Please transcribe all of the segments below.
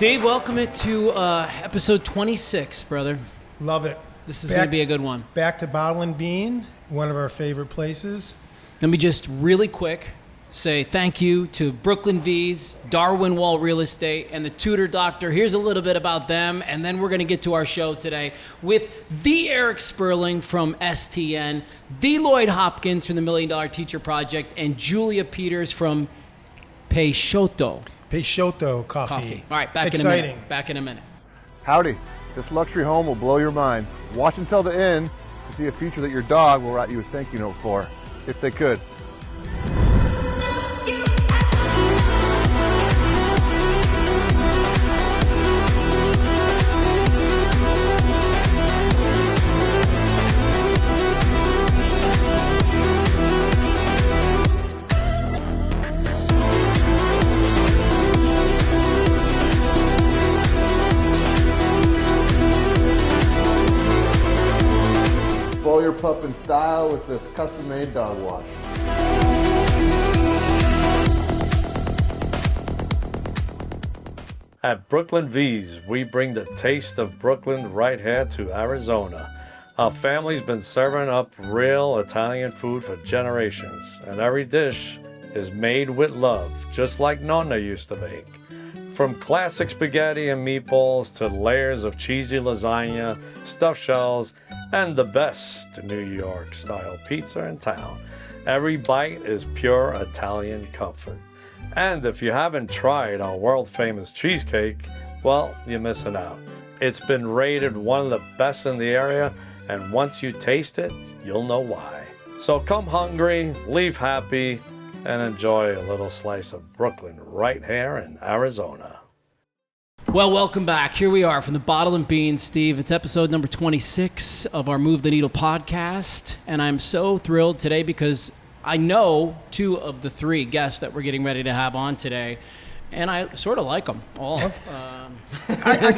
Steve, welcome it to episode 26, brother. Love it. This is going to be a good one. Back to Bottle and Bean, one of our favorite places. Let me just really quick say thank you to Brooklyn V's, Darwin Wall Real Estate, and the Tutor Doctor. Here's a little bit about them, and then we're going to get to our show today with the Eric Sperling from STN, the Lloyd Hopkins from the $1 Million Teacher Project, and Julia Peters from Peixoto Coffee. All right, back Exciting. in a minute. Howdy. This luxury home will blow your mind. Watch until the end to see a feature that your dog will write you a thank you note for, if they could. Spoil your pup in style with this custom-made dog wash. At Brooklyn V's, we bring the taste of Brooklyn right here to Arizona. Our family's been serving up real Italian food for generations, and every dish is made with love, just like Nonna used to make. From classic spaghetti and meatballs to layers of cheesy lasagna, stuffed shells, and the best New York-style pizza in town. Every bite is pure Italian comfort. And if you haven't tried our world-famous cheesecake, well, you're missing out. It's been rated one of the best in the area, and once you taste it, you'll know why. So come hungry, leave happy, and enjoy a little slice of Brooklyn right here in Arizona. Well, welcome back. Here we are from the Bottle and Bean, Steve. It's episode number 26 of our Move the Needle podcast, and I'm so thrilled today because I know two of the three guests that we're getting ready to have on today, and I sort of like them all. I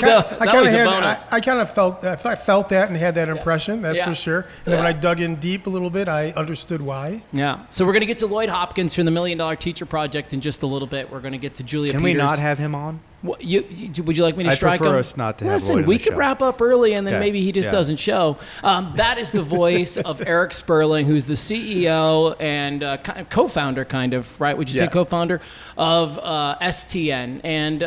kind of felt that and had that impression, that's for sure. And then when I dug in deep a little bit, I understood why. Yeah. So we're going to get to Lloyd Hopkins from the $1 Million Teacher Project in just a little bit. We're going to get to Julia Peters. Can we not have him on? Would you like me to strike him? I prefer us not to have Lloyd Listen, on we the could show. wrap up early and then maybe he just doesn't show. That is the voice of Eric Sperling, who's the CEO and co-founder, kind of, right? Would you say co-founder of STN? And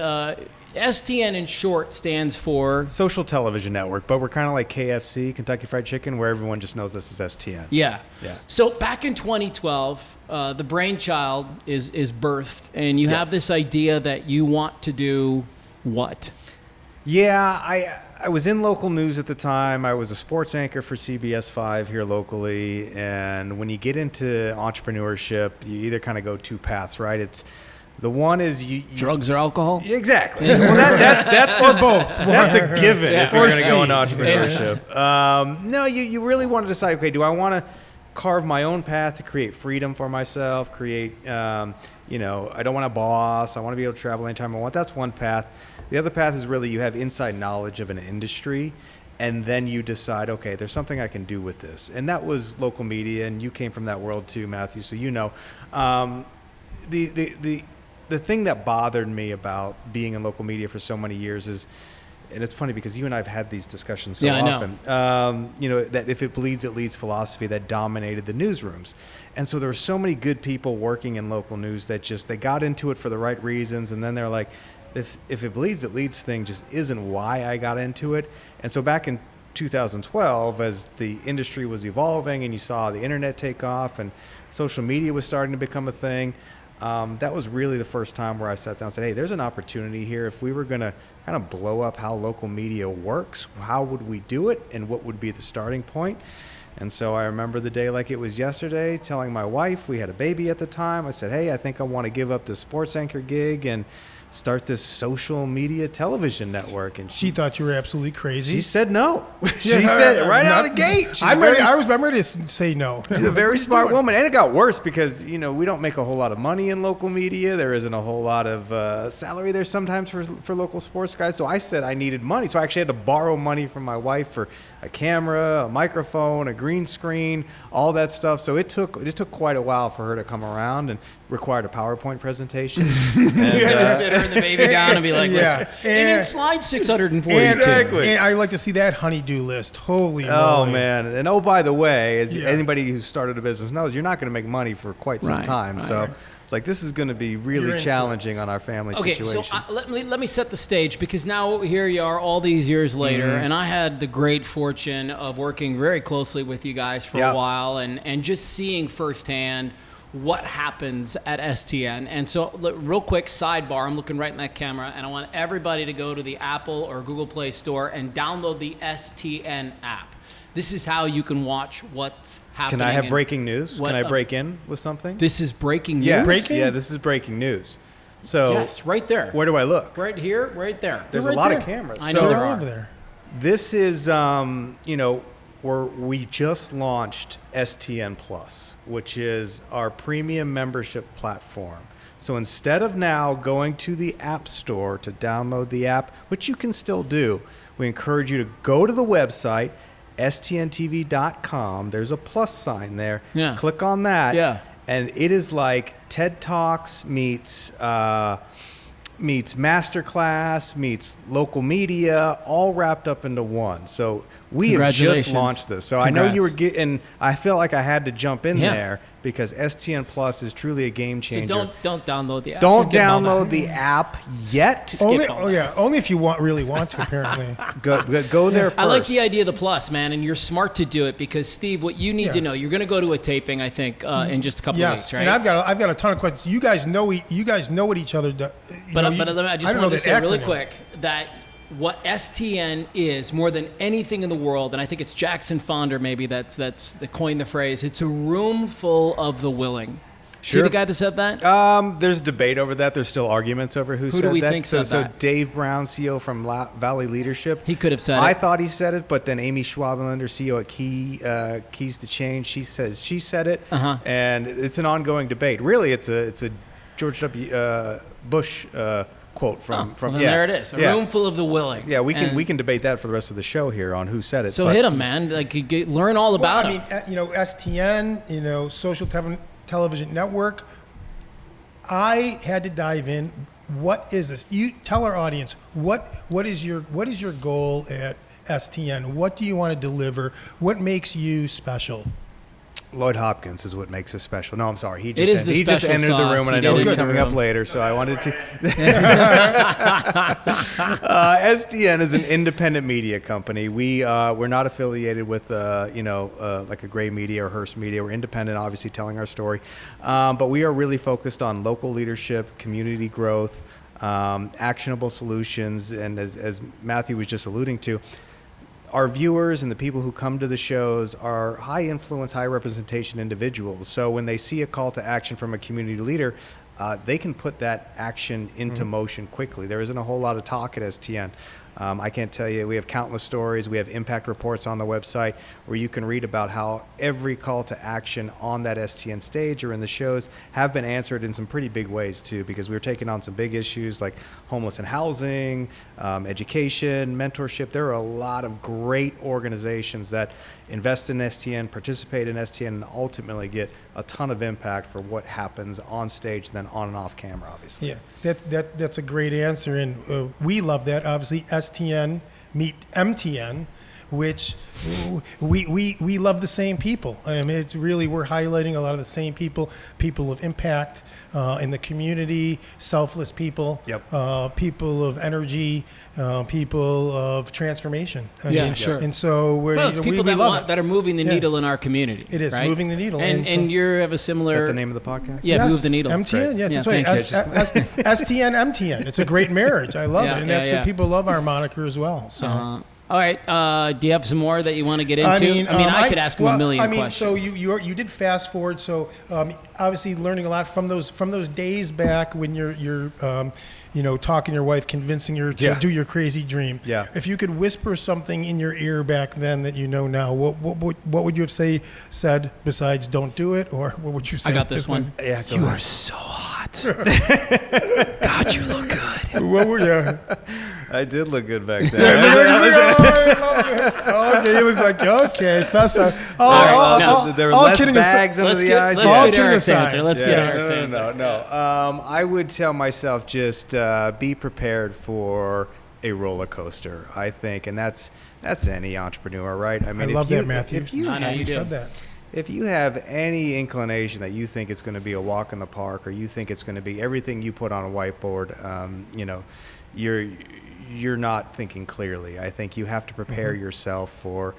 STN in short stands for Social Television Network, but we're kind of like KFC, Kentucky Fried Chicken, where everyone just knows us as STN. Yeah. So back in 2012, the brainchild is birthed, and you have this idea that you want to do what? Yeah, I was in local news at the time. I was a sports anchor for CBS 5 here locally, and when you get into entrepreneurship, you either kind of go two paths, right? It's the one is you drugs or alcohol. Exactly. Well, that's just both. That's a given if you're going to go into entrepreneurship. No, you really want to decide. Okay, do I want to carve my own path to create freedom for myself? Create, I don't want a boss. I want to be able to travel anytime I want. That's one path. The other path is really you have inside knowledge of an industry, and then you decide, okay, there's something I can do with this. And that was local media, and you came from that world too, Matthew. So you know, the thing that bothered me about being in local media for so many years is, and it's funny because you and I have had these discussions so often, that if it bleeds, it leads philosophy that dominated the newsrooms. And so there were so many good people working in local news that they got into it for the right reasons. And then they're like, if it bleeds, it leads thing just isn't why I got into it. And so back in 2012, as the industry was evolving and you saw the internet take off and social media was starting to become a thing, that was really the first time where I sat down and said, hey, there's an opportunity here. If we were going to kind of blow up how local media works, how would we do it and what would be the starting point? And so I remember the day like it was yesterday, telling my wife, we had a baby at the time, I said, hey, I think I want to give up this sports anchor gig and start this social media television network. And she thought you were absolutely crazy. She said no. She said right out of the gate. I'm ready to say no. She's a very smart woman. And it got worse because, we don't make a whole lot of money in local media. There isn't a whole lot of salary there sometimes for local sports guys. So I said I needed money. So I actually had to borrow money from my wife for a camera, a microphone, a green screen, all that stuff. So it took quite a while for her to come around and required a PowerPoint presentation. And tearing the baby down and be like, listen, and in slide 642. Exactly. And I like to see that honey-do list. Holy Oh, moly. man. And oh, by the way, as anybody who started a business knows, you're not going to make money for quite some time. So it's like, this is going to be really challenging on our family situation. So let me set the stage, because now here you are all these years later, and I had the great fortune of working very closely with you guys for a while and just seeing firsthand what happens at STN. And so real quick sidebar, I'm looking right in that camera, and I want everybody to go to the Apple or Google Play Store and download the STN app. This is how you can watch what's happening. Can I have breaking news? Can I break in with something? This is breaking news? Yes. Breaking? Yeah, this is breaking news. So yes, right there. Where do I look? Right here, right there. There's right a lot there. of cameras. I know there are. Over there. This is, we just launched STN Plus, which is our premium membership platform. So instead of now going to the App Store to download the app, which you can still do, we encourage you to go to the website, stntv.com. There's a plus sign there. Yeah. Click on that. Yeah. And it is like TED Talks meets Masterclass, meets local media, all wrapped up into one. So we have just launched this. So I know you were getting, I feel like I had to jump in there because STN Plus is truly a game changer. So don't download the app. Don't download the app yet. Only if you really want to, apparently. Go there first. I like the idea of the plus, man, and you're smart to do it because, Steve, what you need to know, you're going to go to a taping, I think, in just a couple of weeks, right? And I've got a ton of questions. You guys know what each other do. I just wanted to say really quick that what STN is more than anything in the world, and I think it's Jackson Fonder maybe that's the coined the phrase. It's a room full of the willing. Sure. See the guy that said that? There's debate over that. There's still arguments over who said that. Who do we think said that? So Dave Brown, CEO from Valley Leadership. He could have said it. I thought he said it, but then Amy Schwabelander, CEO at Keys to Change, she says she said it. And it's an ongoing debate. Really, it's a George W. Bush quote from there it is. A room full of the willing. Yeah, we can debate that for the rest of the show here on who said it. So hit him, man. Like learn all about him. STN, Social Television Network. I had to dive in. What is this? You tell our audience what is your goal at STN? What do you want to deliver? What makes you special? Lloyd Hopkins is what makes us special. No, I'm sorry. He just entered the room, and I know he's coming up later, so I wanted to. STN is an independent media company. We're not affiliated with like a Gray Media or Hearst Media. We're independent, obviously telling our story, but we are really focused on local leadership, community growth, actionable solutions, and as Matthew was just alluding to, our viewers and the people who come to the shows are high influence, high representation individuals. So when they see a call to action from a community leader, they can put that action into motion quickly. There isn't a whole lot of talk at STN. I can't tell you, we have countless stories. We have impact reports on the website where you can read about how every call to action on that STN stage or in the shows have been answered in some pretty big ways too, because we're taking on some big issues like homeless and housing, education, mentorship. There are a lot of great organizations that invest in STN, participate in STN, and ultimately get a ton of impact for what happens on stage, then on and off camera, obviously. Yeah, that's a great answer, and we love that. Obviously, STN meet MTN, which we love the same people. I mean, it's really, we're highlighting a lot of the same people of impact in the community, selfless people, people of energy, people of transformation. Sure. And so it's people that are moving the needle in our community. It is right? moving the needle. And you have a similar. Is that the name of the podcast? Yeah, yes, Move the Needle. MTN, yes, that's right. STN, MTN. It's a great marriage. I love it. And that's what people love our moniker as well. So. All right. Do you have some more that you want to get into? I could ask him a million questions. So you did fast forward. So obviously learning a lot from those days back when you're talking to your wife, convincing her to do your crazy dream. Yeah. If you could whisper something in your ear back then that you know now, what would you have said besides "don't do it," or what would you say? I got this one. Yeah, you are so hot. God, you look good. What were you? I did look good back then. Okay, it was like, okay, fess up. There were all less kidding bags under the eyes. Let's All get kidding Eric's aside. answer. Let's get Eric's answer. No. I would tell myself just be prepared for a roller coaster, I think, and that's any entrepreneur, right? I mean, love that, Matthew. I know you do. said that. If you have any inclination that you think it's going to be a walk in the park, or you think it's going to be everything you put on a whiteboard, you're not thinking clearly. I think you have to prepare yourself for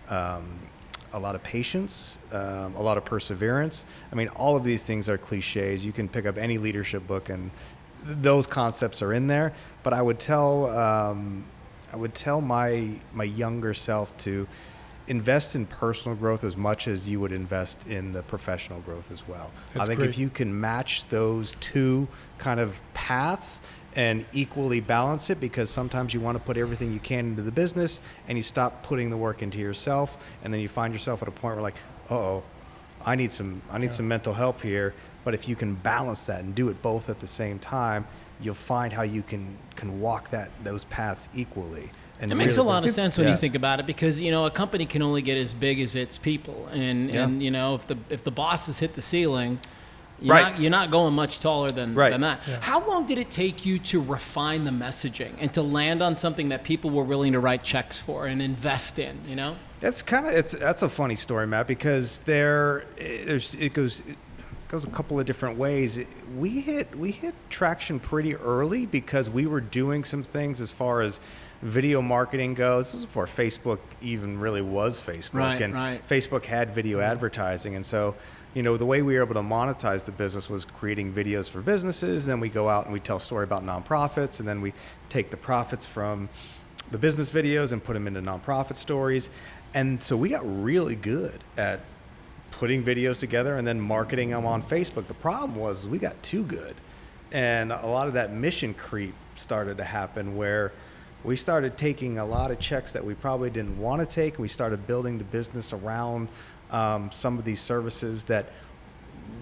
a lot of patience, a lot of perseverance. I mean, all of these things are cliches. You can pick up any leadership book, and those concepts are in there. But I would tell my younger self to invest in personal growth as much as you would invest in the professional growth as well. That's I think great. if you can match those two kind of paths and equally balance it, because sometimes you want to put everything you can into the business and you stop putting the work into yourself, and then you find yourself at a point where like, I need some mental help here. But if you can balance that and do it both at the same time, you'll find how you can walk those paths equally. And It makes a lot of sense when you Yes. think about it, because a company can only get as big as its people, and if the bosses hit the ceiling, you're not going much taller than that. Yeah. How long did it take you to refine the messaging and to land on something that people were willing to write checks for and invest in? That's a funny story, Matt, because it goes a couple of different ways. We hit traction pretty early because we were doing some things as far as video marketing goes. This was before Facebook even really was Facebook, Right. Facebook had video advertising, and so the way we were able to monetize the business was creating videos for businesses. And then we go out and we tell a story about nonprofits, and then we take the profits from the business videos and put them into nonprofit stories. And so we got really good at putting videos together and then marketing them on Facebook. The problem was we got too good, and a lot of that mission creep started to happen, where we started taking a lot of checks that we probably didn't want to take. We started building the business around some of these services that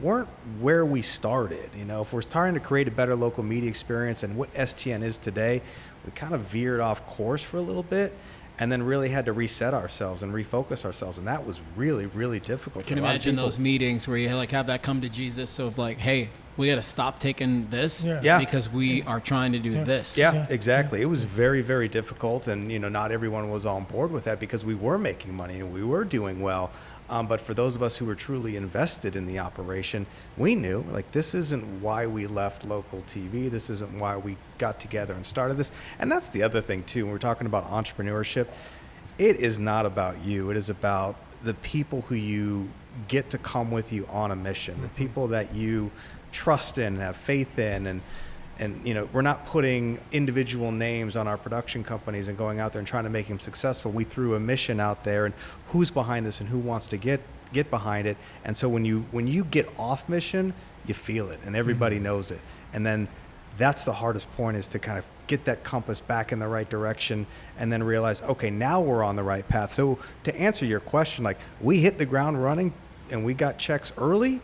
weren't where we started. If we're trying to create a better local media experience and what STN is today, we kind of veered off course for a little bit, and then really had to reset ourselves and refocus ourselves, and that was really, really difficult. I can imagine those meetings where you have that come to Jesus of like, hey, we got to stop taking this because we are trying to do this. Yeah, exactly. It was very, very difficult, and not everyone was on board with that because we were making money and we were doing well. But for those of us who were truly invested in the operation, we knew like this isn't why we left local TV. This isn't why we got together and started this. And that's the other thing too. When we're talking about entrepreneurship, it is not about you. It is about the people who you get to come with you on a mission, the people that you trust in and have faith in, and we're not putting individual names on our production companies and going out there and trying to make them successful. We threw a mission out there, and who's behind this and who wants to get behind it. And so when you get off mission, you feel it and everybody knows it. And then that's the hardest point, is to kind of get that compass back in the right direction and then realize, okay, now we're on the right path. So to answer your question, like, we hit the ground running and we got checks early,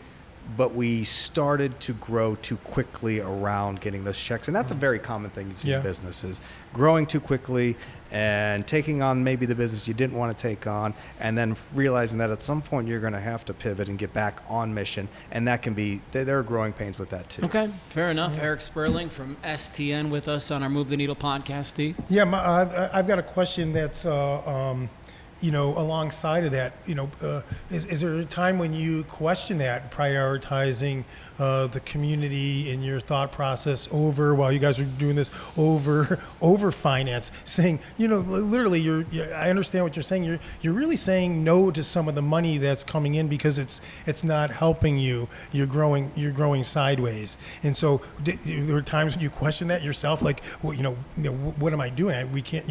but we started to grow too quickly around getting those checks. And that's a very common thing you see in businesses, growing too quickly and taking on maybe the business you didn't want to take on, and then realizing that at some point you're going to have to pivot and get back on mission. And that can be, there are growing pains with that too. Okay, fair enough. Eric Sperling from STN with us on our Move the Needle podcast, Steve. Yeah, I've got a question that's alongside of that. Is there a time when you question that, prioritizing the community in your thought process while you guys are doing this over finance, saying, literally, I understand what you're saying. You're really saying no to some of the money that's coming in because it's not helping you. You're growing sideways. And so there were times when you question that yourself, like, what am I doing? We can't,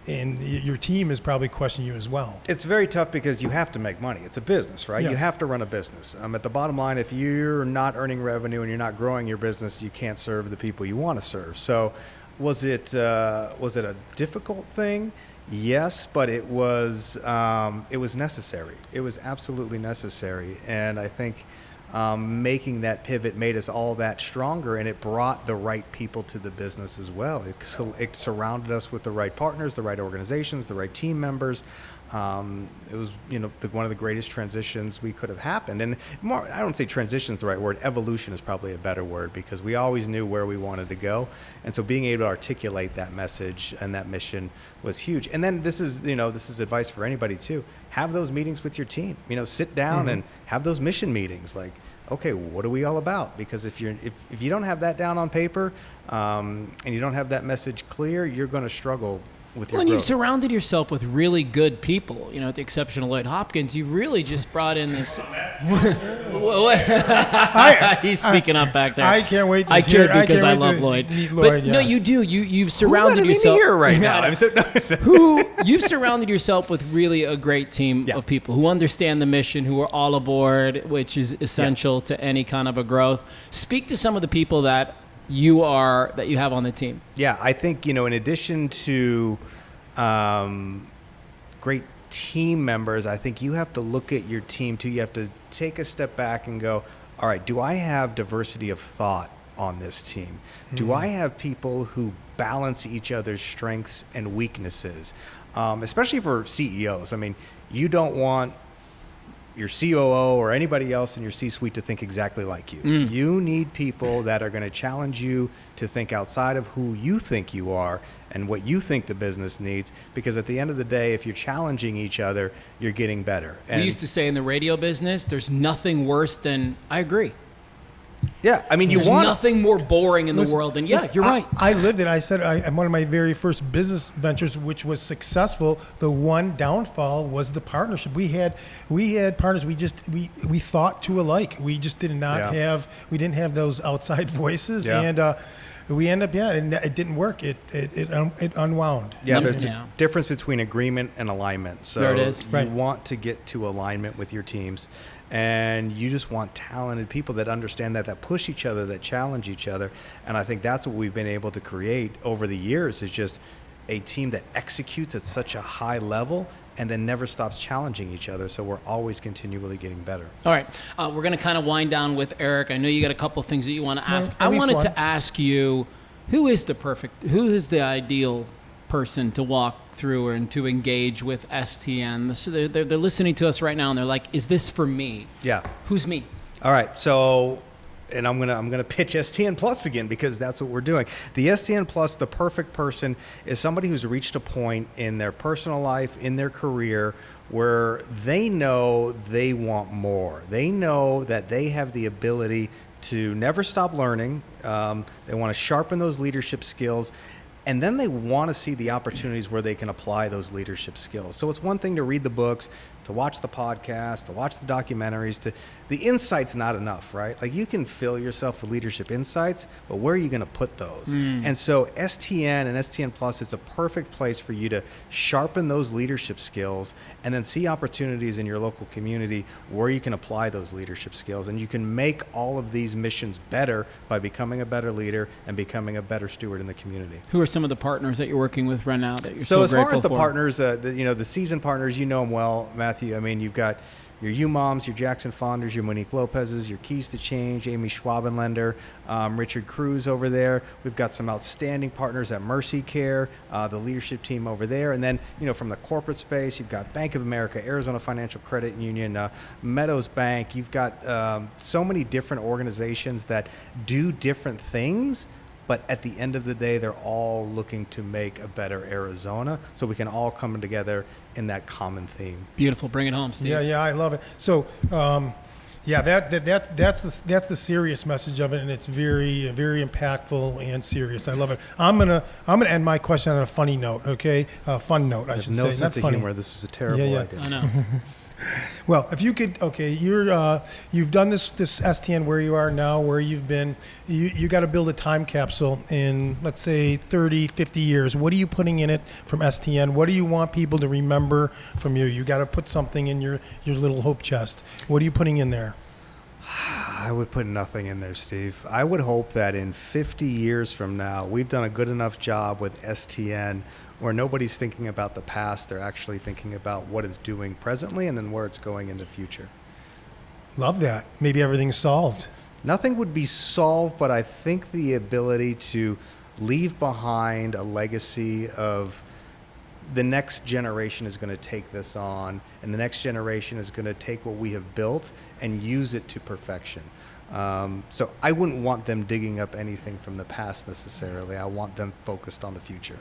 and your team is probably questioning you as well. It's very tough because you have to make money. It's a business, right? Yes. You have to run a business. At the bottom line, if you're not earning revenue and you're not growing your business, you can't serve the people you want to serve. So was it a difficult thing? Yes, but it was necessary. It was absolutely necessary. And I think making that pivot made us all that stronger, and it brought the right people to the business as well. It surrounded us with the right partners, the right organizations, the right team members. It was, one of the greatest transitions we could have happened. And more, I don't say transition is the right word. Evolution is probably a better word, because we always knew where we wanted to go. And so being able to articulate that message and that mission was huge. And then this is advice for anybody too. Have those meetings with your team. Sit down and have those mission meetings. Like, okay, what are we all about? Because if you don't have that down on paper, and you don't have that message clear, you're going to struggle with your growth. You've surrounded yourself with really good people, at the exception of Lloyd Hopkins, you really just brought in this. He's speaking up back there. I can't wait to I hear. could because I love Lloyd. But no, you do. You've surrounded yourself. Here right now. You've surrounded yourself with really a great team of people who understand the mission, who are all aboard, which is essential to any kind of a growth. Speak to some of the people that you have on the team. Yeah, I think, in addition to great team members, I think you have to look at your team too. You have to take a step back and go, all right, do I have diversity of thought on this team? Do I have people who balance each other's strengths and weaknesses? Especially for CEOs. I mean, you don't want your COO or anybody else in your C-suite to think exactly like you. You need people that are going to challenge you to think outside of who you think you are and what you think the business needs, because at the end of the day, if you're challenging each other, you're getting better. We used to say in the radio business, there's nothing worse than, I agree. Yeah, I mean, There's nothing more boring in the world than, you're right. I lived it. I said, one of my very first business ventures, which was successful, the one downfall was the partnership. We had partners. We thought too alike. We just did not have. We didn't have those outside voices, and we end up and it didn't work. It unwound. Yeah, there's a difference between agreement and alignment. So there it is. You want to get to alignment with your teams. And you just want talented people that understand that push each other, that challenge each other. And I think that's what we've been able to create over the years, is just a team that executes at such a high level and then never stops challenging each other. So we're always continually getting better. All right. We're going to kind of wind down with Eric. I know you got a couple of things that you want to ask. I wanted to ask you, who is the ideal person to walk through and to engage with STN? So they're listening to us right now and they're like, is this for me? Yeah. Who's me? All right. So, and I'm gonna pitch STN Plus again, because that's what we're doing. The STN Plus, the perfect person, is somebody who's reached a point in their personal life, in their career, where they know they want more. They know that they have the ability to never stop learning. They want to sharpen those leadership skills. And then they want to see the opportunities where they can apply those leadership skills. So it's one thing to read the books, to watch the podcast, to watch the documentaries. The insight's not enough, right? Like, you can fill yourself with leadership insights, but where are you going to put those? And so STN and STN Plus, it's a perfect place for you to sharpen those leadership skills and then see opportunities in your local community where you can apply those leadership skills. And you can make all of these missions better by becoming a better leader and becoming a better steward in the community. Who are some of the partners that you're working with right now that you're so as grateful far as the for? partners, the seasoned partners, you know them well, Matthew. I mean, you've got your U-Moms, your Jackson Fonders, your Monique Lopez's, your Keys to Change, Amy Schwabenländer, Richard Cruz over there. We've got some outstanding partners at Mercy Care, the leadership team over there. And then, from the corporate space, you've got Bank of America, Arizona Financial Credit Union, Meadows Bank. You've got so many different organizations that do different things. But at the end of the day, they're all looking to make a better Arizona, so we can all come together in that common theme. Beautiful. Bring it home, Steve. Yeah, I love it. So, that's the serious message of it, and it's very, very impactful and serious. I love it. I'm gonna end my question on a funny note. Okay, fun note. I should say. No sense of funny. humor. This is a terrible idea. I know. Well, if you could, you've done this STN where you are now, where you've been, you got to build a time capsule in, let's say, 30, 50 years. What are you putting in it from STN? What do you want people to remember from you? You got to put something in your little hope chest. What are you putting in there? I would put nothing in there, Steve. I would hope that in 50 years from now, we've done a good enough job with STN where nobody's thinking about the past. They're actually thinking about what it's doing presently and then where it's going in the future. Love that. Maybe everything's solved. Nothing would be solved, but I think the ability to leave behind a legacy of the next generation is going to take this on, and the next generation is going to take what we have built and use it to perfection. So I wouldn't want them digging up anything from the past necessarily. I want them focused on the future.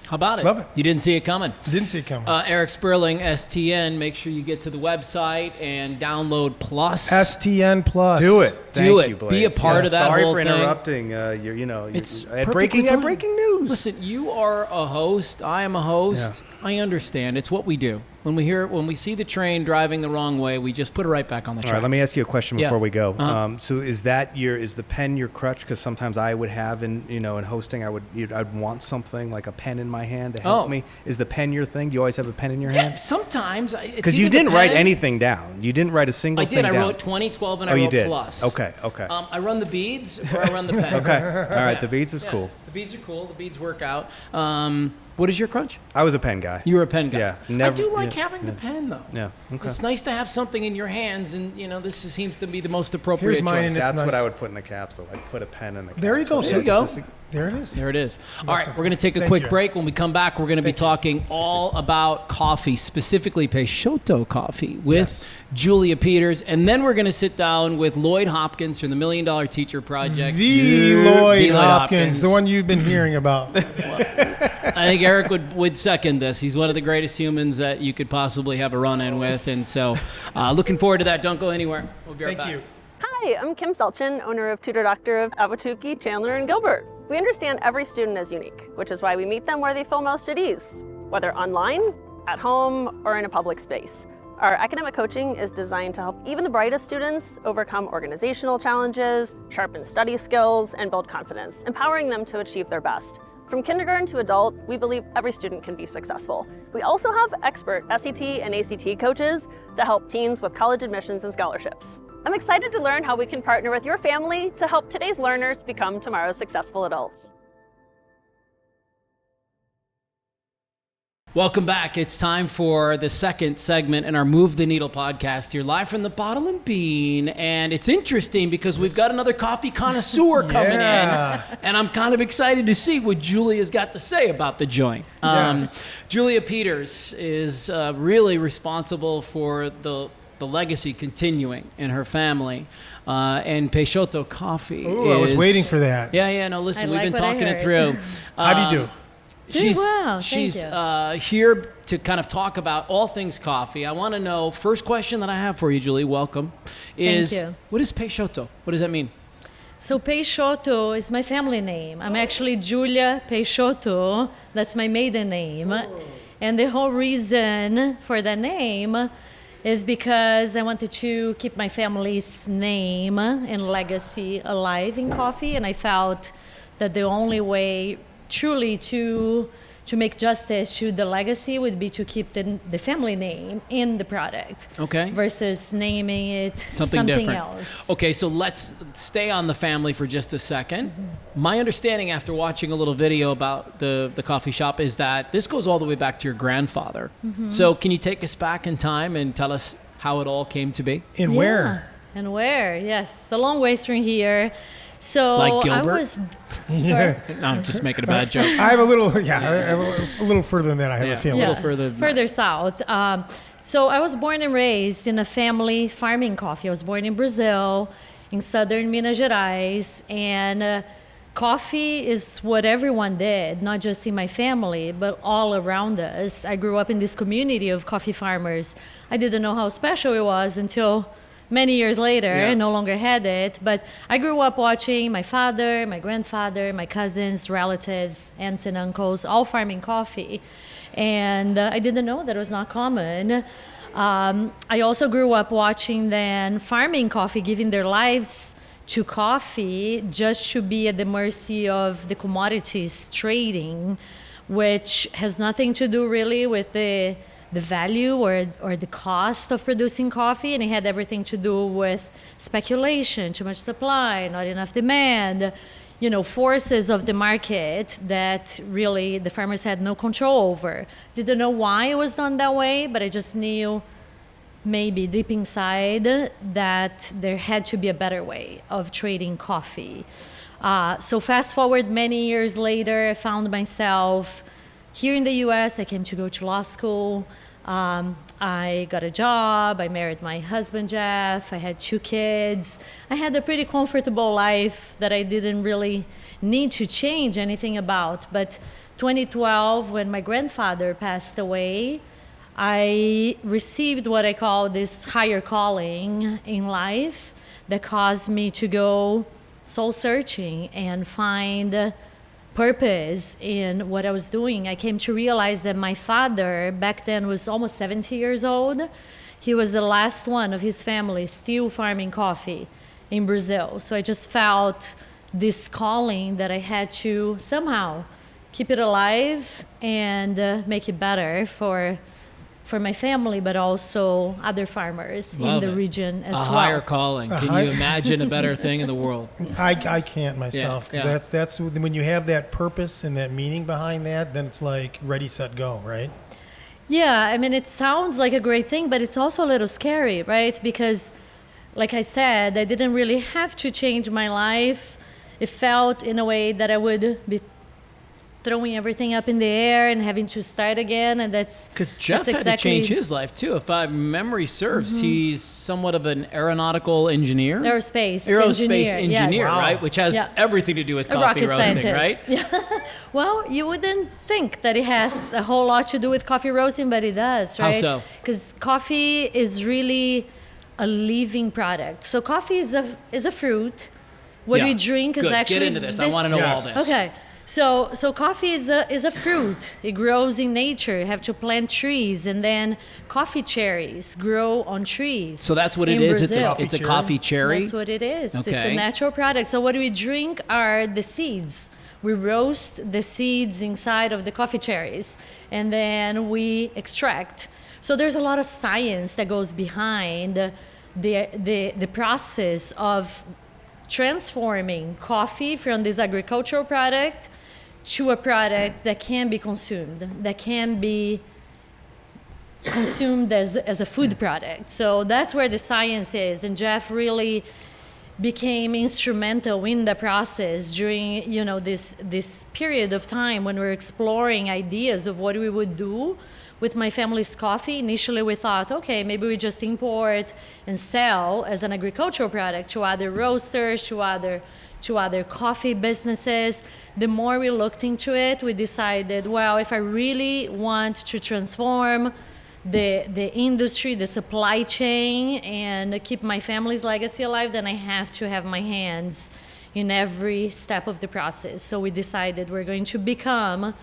How about it? Love it. You didn't see it coming. Didn't see it coming. Eric Sperling, STN. Make sure you get to the website and download Plus. STN Plus. Do it. Do Thank it. you, Blaze. Be a part of that Sorry whole for thing. interrupting. It's I had perfectly fine. breaking news. Listen, you are a host. I am a host. Yeah. I understand. It's what we do. When we see the train driving the wrong way, we just put it right back on the track. All right, let me ask you a question Yeah. before we go. Uh-huh. So is the pen your crutch? Because sometimes I would have in hosting, I'd want something like a pen in my hand to help me. Is the pen your thing? Do you always have a pen in your Yeah, hand? sometimes. Because you didn't write anything down. You didn't write a single I thing did. down. I wrote 2012 and I you wrote did. Plus. Okay. I run the beads or I run the pen. Okay. All right. The beads is Yeah, cool. The beads are cool. The beads work out. What is your crunch? I was a pen guy. You were a pen guy. Yeah, I never- do like yeah, having the pen though. Yeah. Okay. It's nice to have something in your hands, and this seems to be the most appropriate Here's mine, choice. and it's That's what nice. I would put in the capsule. I'd put a pen in the capsule. There you go. There you go. There it is. There it is. All right, we're going to take a Thank quick you. break. When we come back, we're going to be talking all about coffee, specifically Peixoto Coffee with Julia Peters. And then we're going to sit down with Lloyd Hopkins from the $1 Million Teacher Project. The Lloyd Lloyd Hopkins, the one you've been hearing about. I think Eric would second this. He's one of the greatest humans that you could possibly have a run-in with. And so looking forward to that. Don't go anywhere. We'll be right back. Thank you. Hi, I'm Kim Selchin, owner of Tutor Doctor of Ahwatukee, Chandler, and Gilbert. We understand every student is unique, which is why we meet them where they feel most at ease, whether online, at home, or in a public space. Our academic coaching is designed to help even the brightest students overcome organizational challenges, sharpen study skills, and build confidence, empowering them to achieve their best. From kindergarten to adult, we believe every student can be successful. We also have expert SAT and ACT coaches to help teens with college admissions and scholarships. I'm excited to learn how we can partner with your family to help today's learners become tomorrow's successful adults. Welcome back. It's time for the second segment in our Move the Needle podcast here, live from the Bottle and Bean. And it's interesting because we've got another coffee connoisseur coming in. And I'm kind of excited to see what Julia's got to say about the joint. Julia Peters is really responsible for the legacy continuing in her family. And Peixoto Coffee Ooh, I was waiting for that. Yeah, no, listen, I we've like been what I talking it heard. through. How do you do? Doing well, thank She's you. here to kind of talk about all things coffee. I want to know, first question that I have for you, Julie, welcome, is you. what is Peixoto? What does that mean? So Peixoto is my family name. I'm actually Julia Peixoto. That's my maiden name. And the whole reason for that name is because I wanted to keep my family's name and legacy alive in coffee. And I felt that the only way truly to make justice to the legacy would be to keep the family name in the product. Okay. Versus naming it Something different. else. Okay, so let's stay on the family for just a second. My understanding after watching a little video about the coffee shop is that this goes all the way back to your grandfather. So can you take us back in time and tell us how it all came to be? And where? And where? Yes, it's a long ways from here. So Like I Gilbert? was. Sorry. No, I'm just making a bad joke. I have a little, I have a little further than that, I have a feeling. A little further than further south. So I was born and raised in a family farming coffee. I was born in Brazil, in southern Minas Gerais, and coffee is what everyone did, not just in my family, but all around us. I grew up in this community of coffee farmers. I didn't know how special it was until many years later. I no longer had it, but I grew up watching my father, my grandfather, my cousins, relatives, aunts and uncles, all farming coffee. And I didn't know that it was not common. I also grew up watching them farming coffee, giving their lives to coffee just to be at the mercy of the commodities trading, which has nothing to do really with the value or the cost of producing coffee, and it had everything to do with speculation, too much supply, not enough demand, forces of the market that really the farmers had no control over. Didn't know why it was done that way, but I just knew maybe deep inside that there had to be a better way of trading coffee. So fast forward many years later, I found myself here in the US. I came to go to law school. I got a job. I married my husband, Jeff. I had 2 kids. I had a pretty comfortable life that I didn't really need to change anything about. But 2012, when my grandfather passed away, I received what I call this higher calling in life that caused me to go soul searching and find purpose in what I was doing. I came to realize that my father back then was almost 70 years old. He was the last one of his family still farming coffee in Brazil. So I just felt this calling that I had to somehow keep it alive and make it better for my family, but also other farmers in the region as well. A higher calling. Can you imagine a better thing in the world? I can't myself. 'Cause that's when you have that purpose and that meaning behind that, then it's like ready, set, go, right? Yeah, I mean, it sounds like a great thing, but it's also a little scary, right? Because, like I said, I didn't really have to change my life. It felt in a way that I would be throwing everything up in the air and having to start again, and that's because Jeff had to change his life too. If my memory serves, he's somewhat of an aeronautical engineer, aerospace engineer, yes. right? Which has everything to do with coffee roasting, scientist. right? Yeah. Well, you wouldn't think that it has a whole lot to do with coffee roasting, but it does, right? How so? Because coffee is really a living product. So coffee is a fruit. What we drink is actually. Get into this. I want to know all this. Okay. So coffee is a fruit. It grows in nature. You have to plant trees, and then coffee cherries grow on trees. So that's what it in is. Brazil. It's a coffee cherry. That's what it is. Okay. It's a natural product. So what we drink are the seeds. We roast the seeds inside of the coffee cherries, and then we extract. So there's a lot of science that goes behind the process of transforming coffee from this agricultural product to a product that can be consumed, that can be consumed as a food product. So that's where the science is. And Jeff really became instrumental in the process during, this period of time when we're exploring ideas of what we would do with my family's coffee. Initially, we thought, okay, maybe we just import and sell as an agricultural product to other roasters, to other coffee businesses. The more we looked into it, we decided, well, if I really want to transform the industry, the supply chain, and keep my family's legacy alive, then I have to have my hands in every step of the process. So we decided we're going to become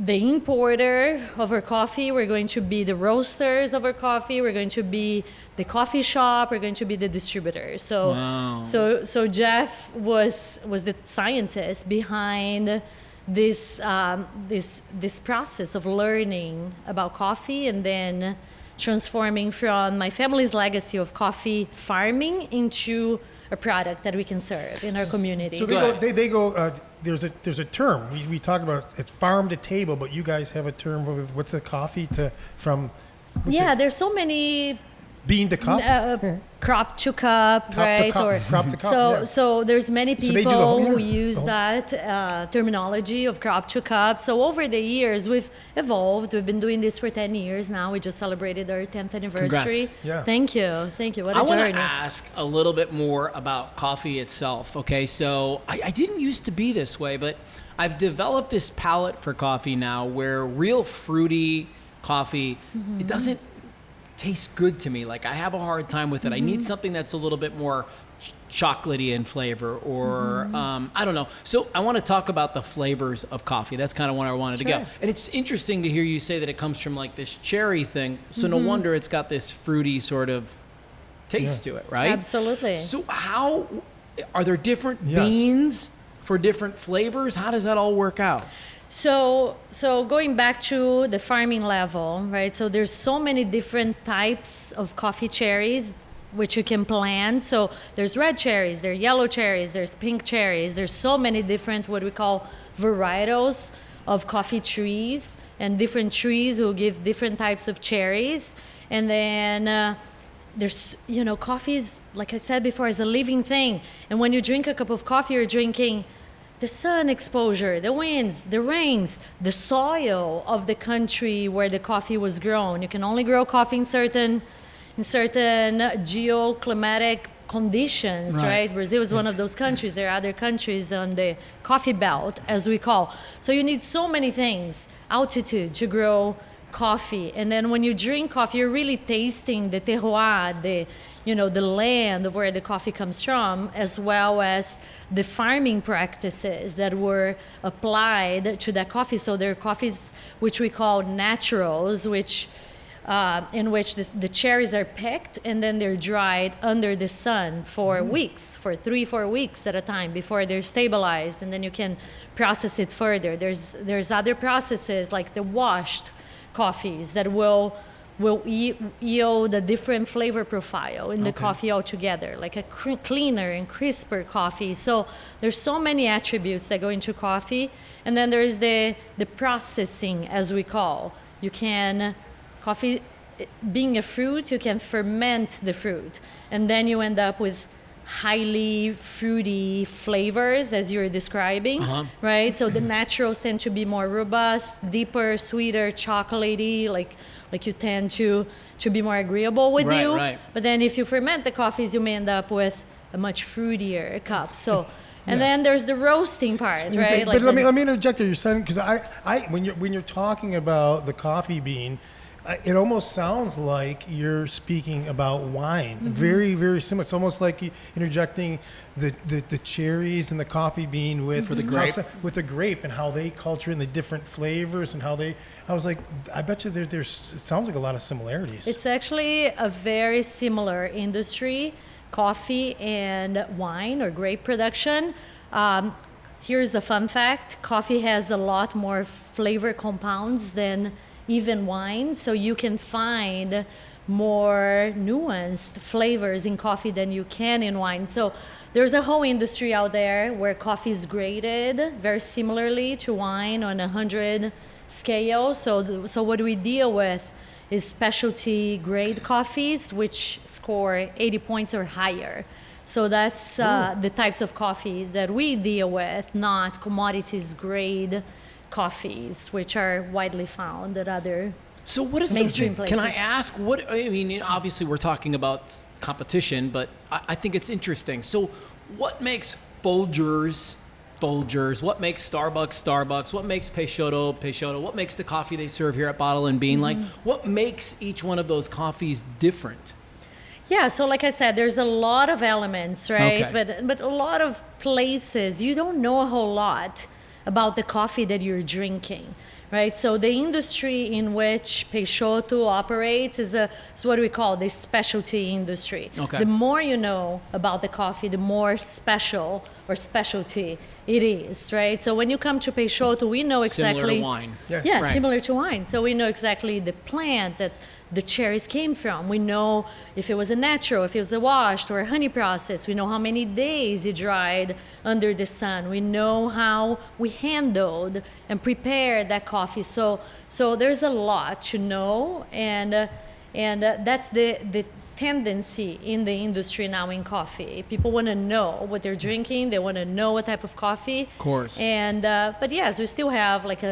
the importer of our coffee, we're going to be the roasters of our coffee, we're going to be the coffee shop, we're going to be the distributor. So wow. so Jeff was the scientist behind this process of learning about coffee and then transforming from my family's legacy of coffee farming into a product that we can serve in our community. So they go. There's a term we talk about. It's farm to table, but you guys have a term with what's the coffee to from. There's so many. Bean to cup. Crop to cup, right? Crop to cup. So there's many people who use that terminology of crop to cup. So over the years, we've evolved. We've been doing this for 10 years now. We just celebrated our 10th anniversary. Congrats. Yeah. Thank you. What a journey. I want to ask a little bit more about coffee itself. Okay, so I didn't used to be this way, but I've developed this palate for coffee now where real fruity coffee, it doesn't tastes good to me. Like I have a hard time with it. I need something that's a little bit more chocolatey in flavor or I don't know. So I want to talk about the flavors of coffee. That's kind of where I wanted to go. And it's interesting to hear you say that it comes from like this cherry thing. So no wonder it's got this fruity sort of taste to it, right? Absolutely. So how are there different beans for different flavors? How does that all work out? So going back to the farming level, right? So there's so many different types of coffee cherries which you can plant. So there's red cherries, there's yellow cherries, there's pink cherries. There's so many different what we call varietals of coffee trees, and different trees will give different types of cherries. And then there's, coffee is, like I said before, is a living thing. And when you drink a cup of coffee, you're drinking the sun exposure, the winds, the rains, the soil of the country where the coffee was grown. You can only grow coffee in certain geoclimatic conditions, right? Brazil is one of those countries. There are other countries on the coffee belt, as we call. So you need so many things, altitude to grow coffee. And then when you drink coffee, you're really tasting the terroir, the land of where the coffee comes from, as well as the farming practices that were applied to that coffee. So there are coffees which we call naturals, in which the cherries are picked and then they're dried under the sun for weeks, for 3-4 weeks at a time before they're stabilized, and then you can process it further. There's other processes like the washed coffees that will yield a different flavor profile in the coffee altogether, like a cleaner and crisper coffee. So there's so many attributes that go into coffee. And then there's the processing, as we call. Coffee being a fruit, you can ferment the fruit, and then you end up with highly fruity flavors, as you're describing, right? So the naturals tend to be more robust, deeper, sweeter, chocolatey, like you tend to be more agreeable with you. Right. But then if you ferment the coffees, you may end up with a much fruitier cup. So. And then there's the roasting part, right? But let me interject here. You're saying, because when you're talking about the coffee bean, it almost sounds like you're speaking about wine. Very, very similar. It's almost like interjecting the cherries and the coffee bean with the grape, and how they culture and the different flavors and how they. I was like, I bet you there's. It sounds like a lot of similarities. It's actually a very similar industry, coffee and wine or grape production. Here's a fun fact: coffee has a lot more flavor compounds than even wine, so you can find more nuanced flavors in coffee than you can in wine. So there's a whole industry out there where coffee is graded very similarly to wine on 100 scale. So what we deal with is specialty grade coffees, which score 80 points or higher. So that's the types of coffees that we deal with, not commodities grade coffees, which are widely found at other mainstream places. Can I ask obviously we're talking about competition, but I think it's interesting. So what makes Folgers? What makes Starbucks? What makes Peixoto? What makes the coffee they serve here at Bottle and Bean? Like, what makes each one of those coffees different? Yeah, so like I said, there's a lot of elements, right? Okay. But a lot of places, you don't know a whole lot about the coffee that you're drinking, right? So the industry in which Peixoto operates is what we call the specialty industry. Okay. The more you know about the coffee, the more special or specialty it is, right? So when you come to Peixoto, we know exactly... Similar to wine. Yeah, right. Similar to wine. So we know exactly the plant that the cherries came from. We know if it was a natural, if it was a washed or a honey process. We know how many days it dried under the sun. We know how we handled and prepared that coffee. So there's a lot to know, and that's the tendency in the industry now in coffee. People want to know what they're drinking. They want to know what type of coffee. Of course. And but yes, we still have like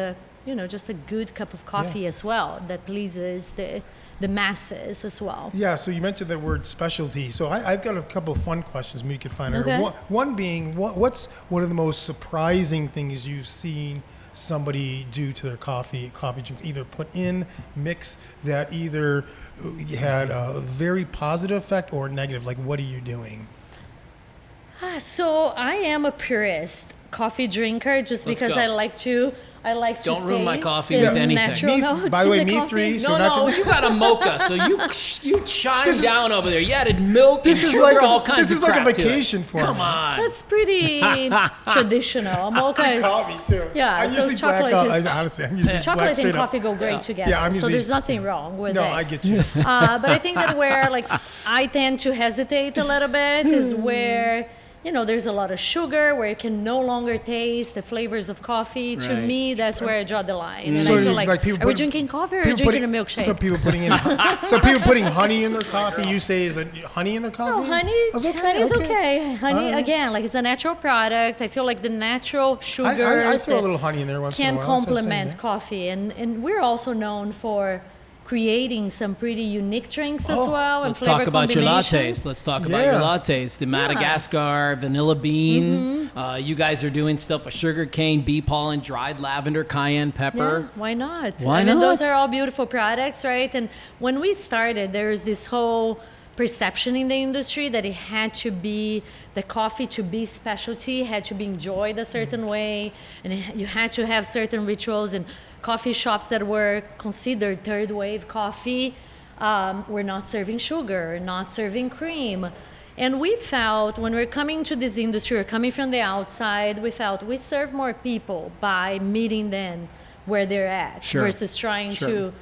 just a good cup of coffee as well that pleases the masses as well. Yeah, so you mentioned the word specialty. So I've got a couple of fun questions maybe you could find out. One being, what's one of the most surprising things you've seen somebody do to their coffee drink, either put in, mix, that either had a very positive effect or negative? Like, what are you doing? So I am a purist coffee drinker just because I like to Don't ruin my coffee with anything. By the way, me three. No, you got a mocha, so you chime down over there. You added milk and sugar, all kinds of crap. This is like a vacation for me. Come on. That's pretty traditional. Mocha is... Coffee too. Yeah, so chocolate is... Honestly, I'm usually chocolate and coffee go great together. Yeah, so there's nothing wrong with it. No, I get you. But I think that where I tend to hesitate a little bit is where... there's a lot of sugar where you can no longer taste the flavors of coffee. To Right. me, that's where I draw the line. And So I feel like like, people are we put- drinking coffee or are we People drinking putting- a milkshake? Some people putting honey in their coffee. You say is honey in their coffee? No, honey, That's okay, honey's okay. okay. Honey, All right. again, like it's a natural product. I feel like the natural sugars I throw a that little honey in there once in a can while. That's what I'm saying, complement yeah. coffee. And we're also known for creating some pretty unique drinks as well. And Let's flavor talk about your combinations. lattes. Let's talk about your Yeah. lattes. The Madagascar, vanilla bean. Mm-hmm. You guys are doing stuff with sugar cane, bee pollen, dried lavender, cayenne pepper. Yeah, why not? Why I mean, those not? are all beautiful products, right? And when we started, there was this whole perception in the industry that it had to be, the coffee to be specialty, had to be enjoyed a certain way, and you had to have certain rituals. And coffee shops that were considered third wave coffee were not serving sugar, not serving cream. And we felt when we're coming to this industry or coming from the outside, we felt we serve more people by meeting them where they're at Sure. versus trying to,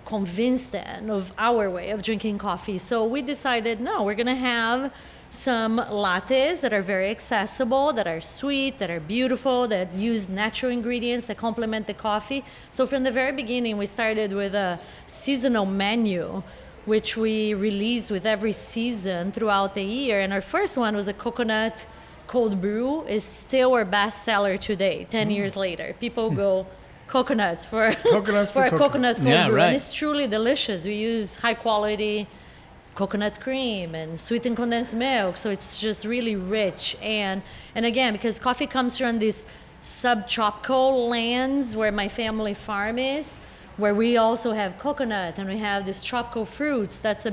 convince them of our way of drinking coffee. So we decided, no, we're going to have some lattes that are very accessible, that are sweet, that are beautiful, that use natural ingredients that complement the coffee. So from the very beginning, we started with a seasonal menu, which we release with every season throughout the year. And our first one was a coconut cold brew, is still our best seller today, 10 years later. People go coconuts for a coconut cold Yeah, brew. right. And it's truly delicious. We use high quality coconut cream and sweetened condensed milk, so it's just really rich. And again, because coffee comes from these subtropical lands where my family farm is, where we also have coconut and we have these tropical fruits. That's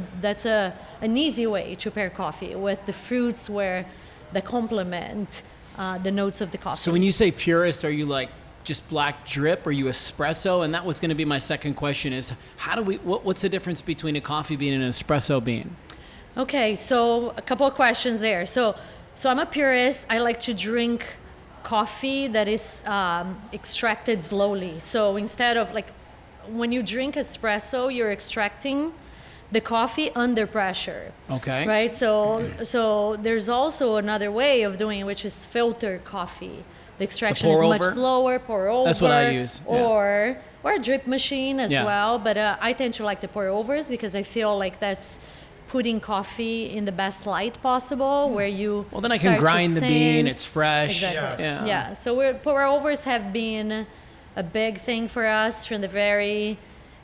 an easy way to pair coffee with the fruits that complement the notes of the coffee. So when you say purist, are you like just black drip? Or are you espresso? And that was going to be my second question: is what's the difference between a coffee bean and an espresso bean? Okay, so a couple of questions there. So I'm a purist. I like to drink coffee that is extracted slowly. So instead of when you drink espresso, you're extracting the coffee under pressure. Okay. Right? So there's also another way of doing it, which is filter coffee. The extraction is pour much over? slower, pour over. That's what I use, yeah. Or a drip machine as Yeah. well. But I tend to like the pour overs because I feel like that's putting coffee in the best light possible, where you Well, then I can start to grind the bean. sense- It's fresh. Exactly. Yes. Yeah. So pour overs have been a big thing for us from the very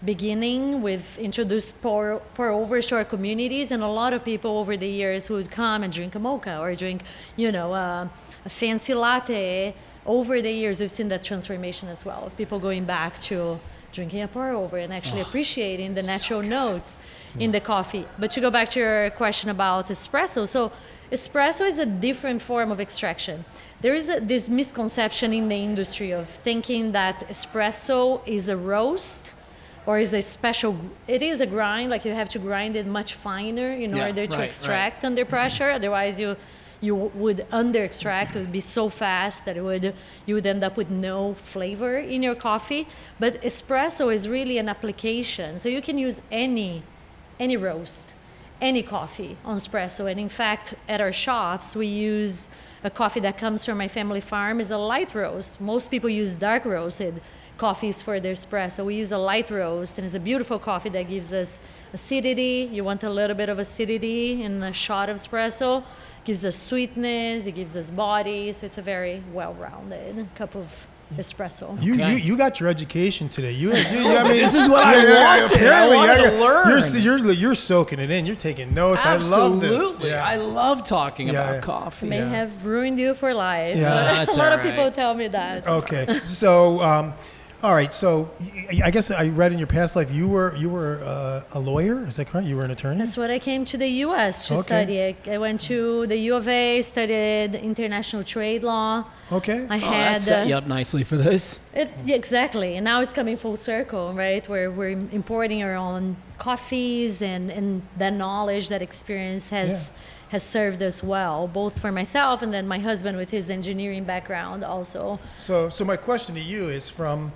beginning. We've introduced pour overs to our communities, and a lot of people over the years would come and drink a mocha or drink, a fancy latte. Over the years, we've seen that transformation as well of people going back to drinking a pour over and actually appreciating the natural notes in the coffee. But to go back to your question about espresso, so espresso is a different form of extraction. There is this misconception in the industry of thinking that espresso is a roast or is a special, it is a grind, like you have to grind it much finer in Yeah, order to right, extract under pressure. Otherwise you would under extract. It would be so fast that you would end up with no flavor in your coffee. But espresso is really an application. So you can use any roast, any coffee on espresso. And in fact, at our shops, we use a coffee that comes from my family farm is a light roast. Most people use dark roasted coffees for their espresso. We use a light roast, and it's a beautiful coffee that gives us acidity. You want a little bit of acidity in a shot of espresso. Gives us sweetness, it gives us body, so it's a very well-rounded cup of espresso. You got your education today. This is what I wanted. I wanted to learn. You're soaking it in. You're taking notes. Absolutely. I love this. I love talking Yeah. about coffee. May have ruined you for life. Yeah. That's a lot all of people right. tell me that. Okay, so all right. So I guess I read in your past life you were a lawyer. Is that correct? You were an attorney. That's what I came to the U.S. to Okay. study. I went to the U of A, studied international trade law. Okay. I Oh, had that set you up nicely for this. exactly, and now it's coming full circle, right? Where we're importing our own coffees, and that knowledge, that experience has served us well, both for myself and then my husband with his engineering background also. So my question to you is from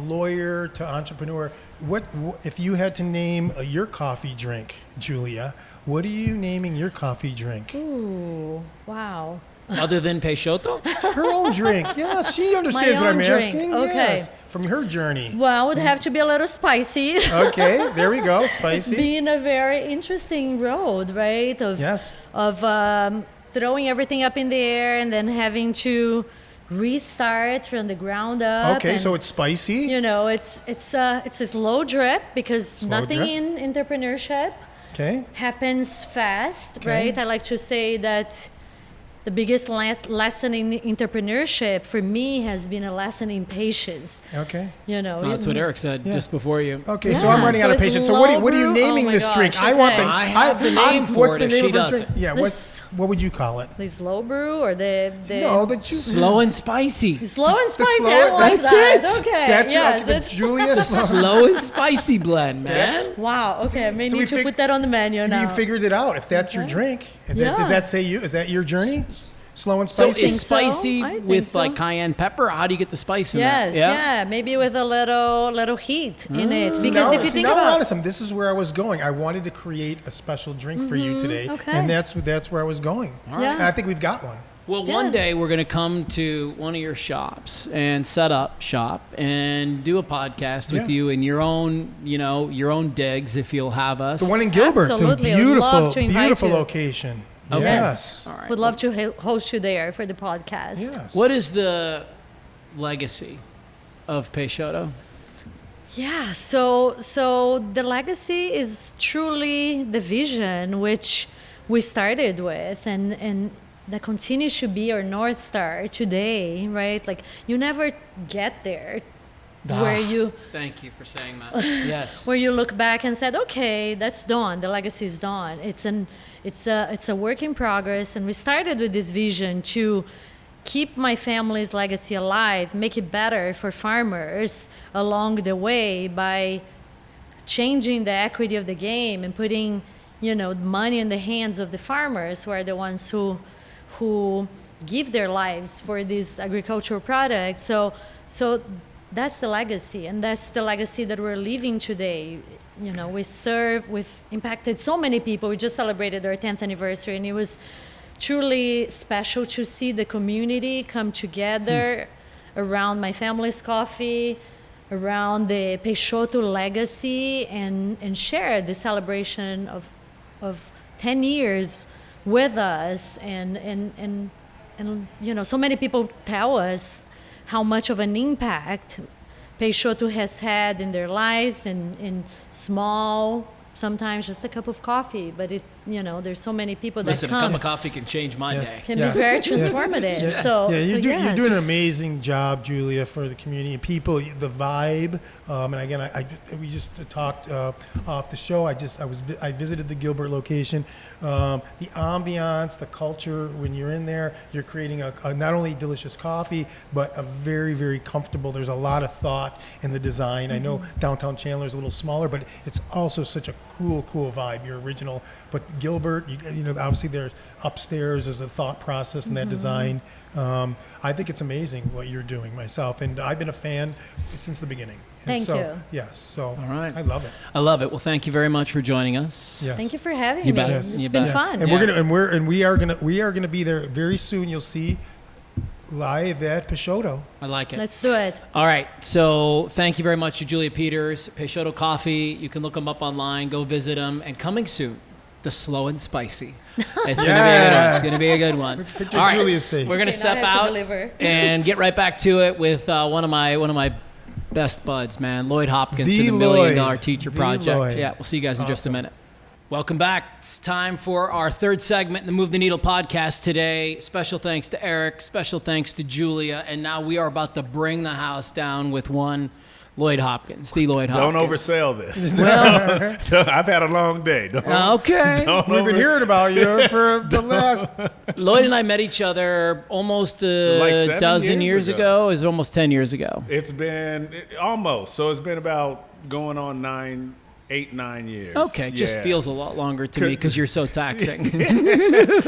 lawyer to entrepreneur, what if you had to name your coffee drink, Julia? What are you naming your coffee drink? Ooh, wow. Other than Peixoto? Her own drink. Yes, she understands what I'm own drink. asking. Okay. Yes, from her journey. Well, it would have to be a little spicy. Okay, there we go. Spicy. Been a very interesting road, right? Yes. Of throwing everything up in the air and then having to restart from the ground up. Okay, and, so it's spicy. you know, it's a slow drip because Slow nothing drip. in entrepreneurship Okay. happens fast, Okay. right? I like to say that the biggest lesson in entrepreneurship for me has been a lesson in patience. Okay. You know, Well, that's what Eric said Yeah. just before you. Okay, so I'm Yeah, running so out of it's patience. So low what are you brew? naming Oh my this drink? gosh, I want okay. the. I have the name for what's it the if name she of the doesn't. drink? Yeah. This- What would you call it? the slow brew or the No, the Slow and spicy. slow and the spicy. slow- I like that's that. it. Okay. That's yes, the it's Julia's. Slow and spicy blend, man. wow. Okay, I may so we need to fig- put that on the menu now. You figured it out. If that's your drink, Yeah. does that say you? Is that your journey? Slow and So spicy. is think so. spicy I think with so. like cayenne pepper? How do you get the spice in Yes, that? yeah, maybe with a little heat in it. Because Now- if you see, think now we're about onto something. This is where I was going. I wanted to create a special drink for you today, okay. and that's where I was going. Yeah. And I think we've got one. Well, Yeah. one day we're going to come to one of your shops and set up shop and do a podcast with Yeah. you in your own, your own digs if you'll have us. The one in Gilbert, Absolutely. the I would beautiful, love to invite beautiful you. location. Okay. Yes. All right. would love to host you there for the podcast. Yes. What is the legacy of Peixoto? Yeah, so the legacy is truly the vision which we started with and that continues to be our North Star today, right? Like you never get there where you Thank you for saying that. Yes. where you look back and said, okay, that's done. The legacy is done. It's a work in progress, and we started with this vision to keep my family's legacy alive, make it better for farmers along the way by changing the equity of the game and putting, money in the hands of the farmers, who are the ones who give their lives for these agricultural products. So that's the legacy, and that's the legacy that we're living today. We've impacted so many people. We just celebrated our 10th anniversary, and it was truly special to see the community come together around my family's coffee, around the Peixoto legacy, and share the celebration of 10 years with us. And so many people tell us how much of an impact Peixoto has had in their lives, in small, sometimes just a cup of coffee, but there's so many people Listen, that a come. cup of coffee can change my day. Can Yes. be very Yes. transformative. Yes. So, yeah, you're doing an it's- amazing job, Julia, for the community and people. The vibe, and again, we just talked off the show. I visited the Gilbert location. The ambiance, the culture. When you're in there, you're creating a not only delicious coffee, but a very, very comfortable. There's a lot of thought in the design. I know downtown Chandler is a little smaller, but it's also such a cool vibe. Your original, but Gilbert, obviously there's upstairs is a thought process in that design. I think it's amazing what you're doing myself, and I've been a fan since the beginning. And Thank you. Yes. So All right. I love it. I love it. Well, thank you very much for joining us. Yes. Thank you for having You me. bet. It's You been bet. fun. And Yeah. we are gonna be there very soon. You'll see live at Peixoto. I like it. Let's do it. All right. So thank you very much to Julia Peters, Peixoto Coffee. You can look them up online. Go visit them. And coming soon, the slow and spicy. It's going to be a good one. It's going to be a good one. Picture All right. Julia's face. We're going to Okay, now I step have to out deliver. and get right back to it with one of my best buds, man, Lloyd Hopkins The for the $1 Lloyd. Million Teacher The Project. Lloyd. Yeah, we'll see you guys in just a Awesome. minute. Welcome back. It's time for our third segment in the Move the Needle podcast today. Special thanks to Eric. Special thanks to Julia. And now we are about to bring the house down with one Lloyd Hopkins, the Lloyd Hopkins. Don't oversell this. Well, I've had a long day. okay. We've been hearing about you for the last. Lloyd and I met each other almost a like 7 dozen years years ago. It was almost 10 years ago. It's been almost. So it's been about going on 9, 8-9 years. Okay, just feels a lot longer to me because you're so taxing.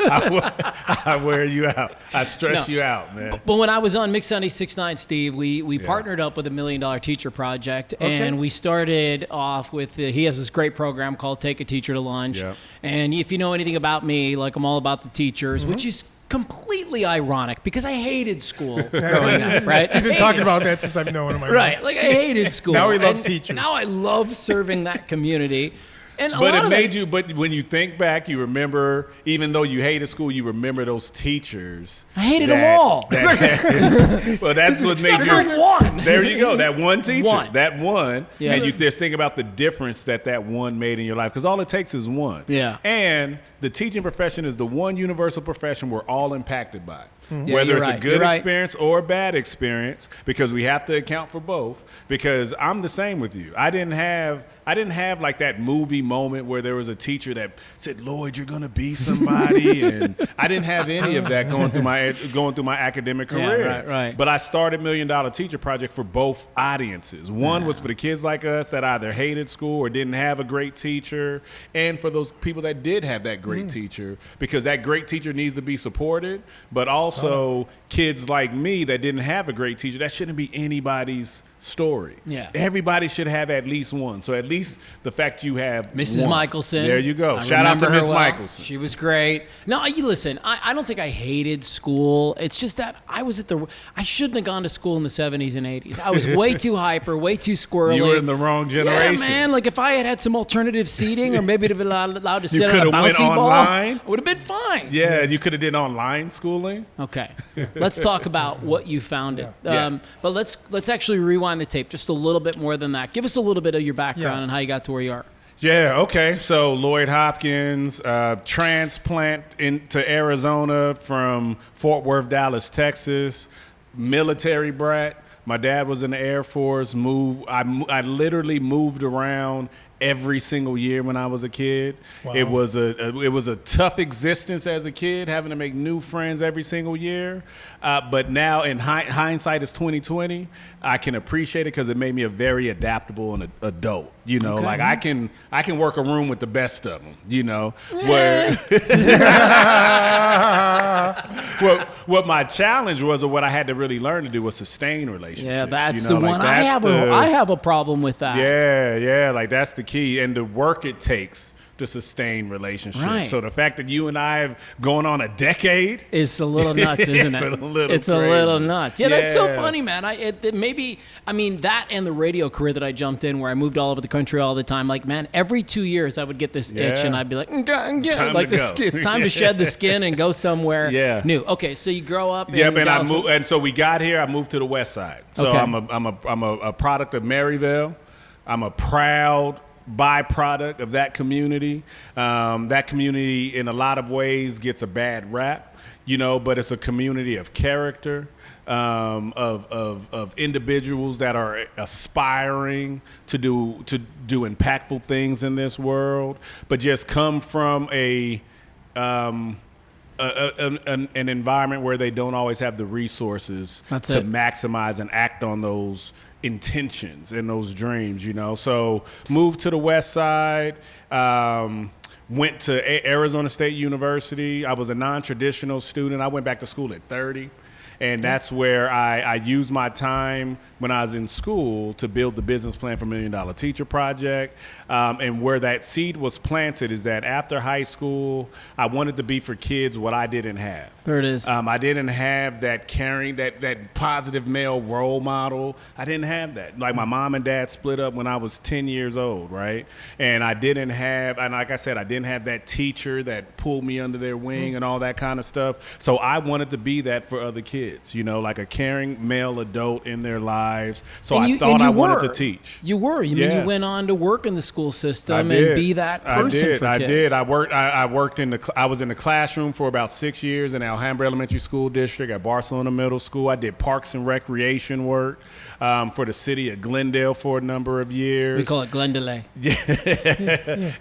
I wear you out. I stress you out, man. But when I was on Mix 96.9, Steve, we partnered up with a $1 Million Teacher Project, and we started off with he has this great program called Take a Teacher to Lunch. Yep. And if you know anything about me, like I'm all about the teachers, which is completely ironic because I hated school growing up, right? I've been talking about that since I've known him. Right, like I hated school. Now he loves teachers. Now I love serving that community. And but it made you, but when you think back, you remember, even though you hated school, you remember those teachers. I hated them all. Well, that's what made you. One. There you go. That one teacher. One. That one. Yes. And you just think about the difference that one made in your life. Because all it takes is one. Yeah. And the teaching profession is the one universal profession we're all impacted by. Mm-hmm. Yeah, Whether it's right. a good experience or a bad experience, because we have to account for both. Because I'm the same with you. I didn't have like that movie moment where there was a teacher that said, "Lloyd, you're gonna be somebody," and I didn't have any of that going through my academic career. Yeah, right. But I started $1 Million Teacher Project for both audiences. One was for the kids like us that either hated school or didn't have a great teacher, and for those people that did have that great teacher, because that great teacher needs to be supported. But also kids like me that didn't have a great teacher, that shouldn't be anybody's story. Yeah. Everybody should have at least one. So at least the fact you have Mrs. one. Michelson. There you go. I Shout out to remember Miss her well. Michelson. She was great. No, you listen, I don't think I hated school. It's just that I shouldn't have gone to school in the 70s and 80s. I was way too hyper, way too squirrely. You were in the wrong generation. Yeah, man. Like if I had some alternative seating or maybe to be allowed to sit on a coulda went bouncy ball, online. it would have been fine. Yeah, you could have did online schooling. Okay, let's talk about what you founded. Yeah. But let's actually rewind the tape just a little bit more than that. Give us a little bit of your background and how you got to where you are. Yeah, okay. So Lloyd Hopkins, transplant into Arizona from Fort Worth, Dallas, Texas, military brat. My dad was in the Air Force. I literally moved around every single year when I was a kid. Wow. It was a tough existence as a kid, having to make new friends every single year. But now, in hindsight, is 2020. I can appreciate it because it made me a very adaptable and adult. You know, like I can work a room with the best of them. You know, where what my challenge was, or what I had to really learn to do, was sustain relationships. Yeah, that's you know, the like one. that's I have a problem with that. Yeah, like that's the key, and the work it takes to sustain relationships. Right. So the fact that you and I have going on a decade is a little nuts, isn't it? It's a little nuts. Yeah, that's so Yeah. funny, man. That and the radio career that I jumped in, where I moved all over the country all the time. Like, man, every 2 years I would get this itch, and I'd be like, Time like to go. it's time to shed the skin and go somewhere Yeah. new. Okay, so you grow up. Yeah, in man. Dallas. And so we got here. I moved to the West Side. So Okay. I'm a product of Maryville. I'm a proud byproduct of that community. That community, in a lot of ways, gets a bad rap, you know, but it's a community of character, of individuals that are aspiring to do impactful things in this world, but just come from an environment where they don't always have the resources to maximize and act on those intentions and those dreams, you know. So moved to the West Side, went to Arizona State University. I was a non-traditional student. I went back to school at 30. And that's where I used my time when I was in school to build the business plan for $1 Million Teacher Project. And where that seed was planted is that after high school, I wanted to be for kids what I didn't have. There it is. I didn't have that caring, that positive male role model. I didn't have that. Like, my mom and dad split up when I was 10 years old, right? And I didn't have, and like I said, I didn't have that teacher that pulled me under their wing and all that kind of stuff. So I wanted to be that for other kids, you know, like a caring male adult in their lives. So I thought I wanted to teach. You were. You mean you went on to work in the school system and be that person for kids. I did. I worked I was in the classroom for about 6 years in Alhambra Elementary School District at Barcelona Middle School. I did parks and recreation work for the city of Glendale for a number of years. We call it Glendale.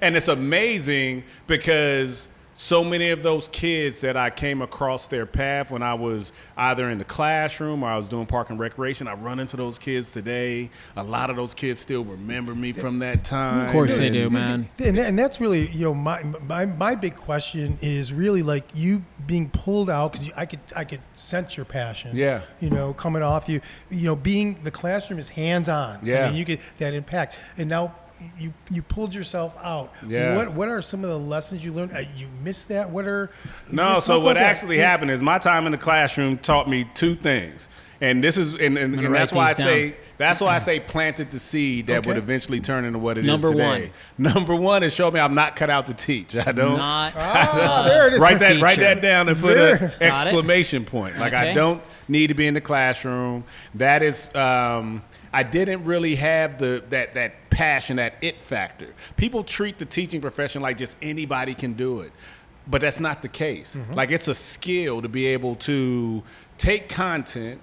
And it's amazing because so many of those kids that I came across their path when I was either in the classroom or I was doing park and recreation, I run into those kids today. A lot of those kids still remember me from that time. Of course they do, man. And that's really, my big question is really like you being pulled out, because I could sense your passion. Yeah. Coming off you. Being the classroom is hands on. Yeah. I mean, you get that impact, and now you pulled yourself out. Yeah. What are some of the lessons you learned? You missed that? So what actually happened is my time in the classroom taught me two things. And this is and that's why I say planted the seed that would eventually turn into what it is today. Number one is show me I'm not cut out to teach. I don't. There it is. Write that down and put an exclamation point. Like, okay. I don't need to be in the classroom. That is I didn't really have that passion, that it factor. People treat the teaching profession like just anybody can do it. But that's not the case. Like, it's a skill to be able to take content,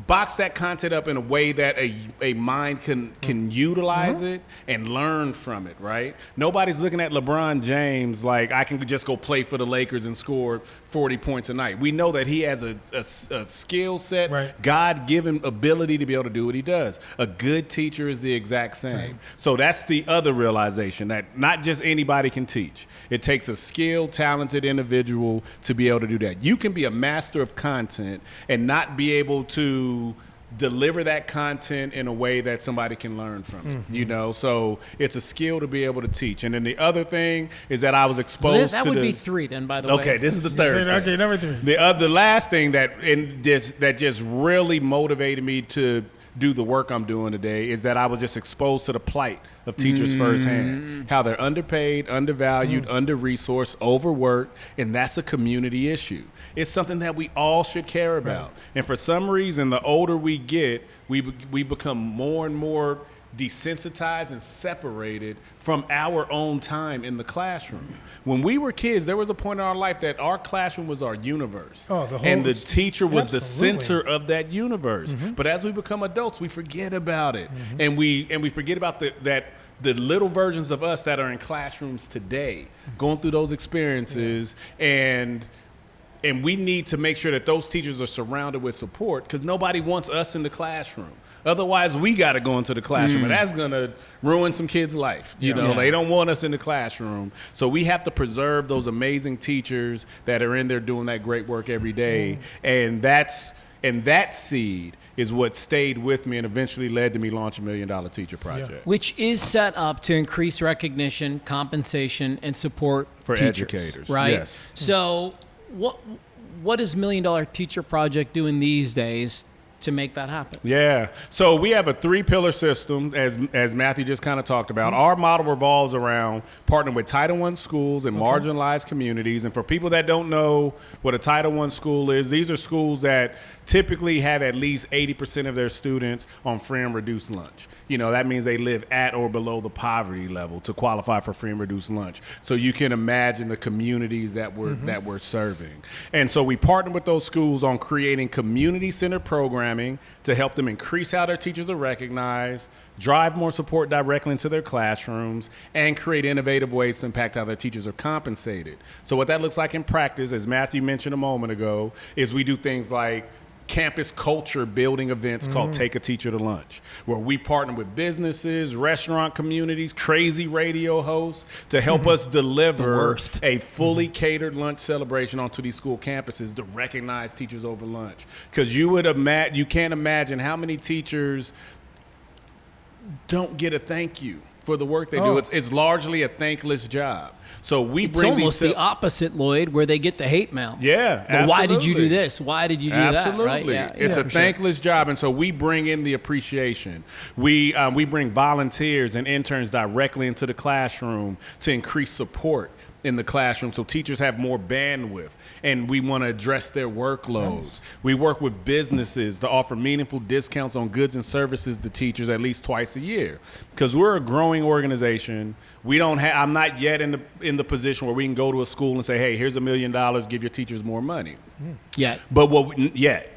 box that content up in a way that a mind can utilize it and learn from it, right? Nobody's looking at LeBron James like, I can just go play for the Lakers and score 40 points a night. We know that he has a skill set, right, God-given ability to be able to do what he does. A good teacher is the exact same. Right. So that's the other realization, that not just anybody can teach. It takes a skilled, talented individual to be able to do that. You can be a master of content and not be able to deliver that content in a way that somebody can learn from it, so it's a skill to be able to teach. And then the other thing is that I was exposed that to would be three then, by the way. Okay, this is the third thing. Okay, number three. The last thing that just really motivated me to do the work I'm doing today is that I was just exposed to the plight of teachers firsthand, how they're underpaid, undervalued, under-resourced, overworked, and that's a community issue. It's something that we all should care about. Right. And for some reason, the older we get, we become more and more desensitized and separated from our own time in the classroom. When we were kids, there was a point in our life that our classroom was our universe. And the teacher was the center of that universe. But as we become adults, we forget about it. And we forget about the little versions of us that are in classrooms today, going through those experiences. And we need to make sure that those teachers are surrounded with support, because nobody wants us in the classroom. Otherwise, we got to go into the classroom, and that's going to ruin some kids' life. They don't want us in the classroom. So we have to preserve those amazing teachers that are in there doing that great work every day. And that seed is what stayed with me and eventually led to me launching $1 Million Teacher Project. Which is set up to increase recognition, compensation, and support for teachers, educators. right? Yes. So what is $1 Million Teacher Project doing these days to make that happen? Yeah. So we have a 3-pillar system, as Matthew just kind of talked about. Our model revolves around partnering with Title I schools and marginalized communities. And for people that don't know what a Title I school is, these are schools that typically have at least 80% of their students on free and reduced lunch. That means they live at or below the poverty level to qualify for free and reduced lunch. So you can imagine the communities that we're serving. And so we partner with those schools on creating community-centered programming to help them increase how their teachers are recognized, drive more support directly into their classrooms, and create innovative ways to impact how their teachers are compensated. So what that looks like in practice, as Matthew mentioned a moment ago, is we do things like campus culture building events called Take a Teacher to Lunch, where we partner with businesses, restaurant communities, crazy radio hosts to help us deliver a fully catered lunch celebration onto these school campuses to recognize teachers over lunch. Because you can't imagine how many teachers don't get a thank you for the work they do. It's largely a thankless job. So it's almost the opposite, Lloyd, where they get the hate mail. Yeah, absolutely. Why did you do this? Why did you do that? Absolutely. Right? It's a thankless job, and so we bring in the appreciation. We bring volunteers and interns directly into the classroom to increase support in the classroom so teachers have more bandwidth, and we want to address their workloads. Nice. We work with businesses to offer meaningful discounts on goods and services to teachers at least twice a year, because we're a growing organization. I'm not yet in the position where we can go to a school and say, hey, here's $1 million, give your teachers more money. Yet.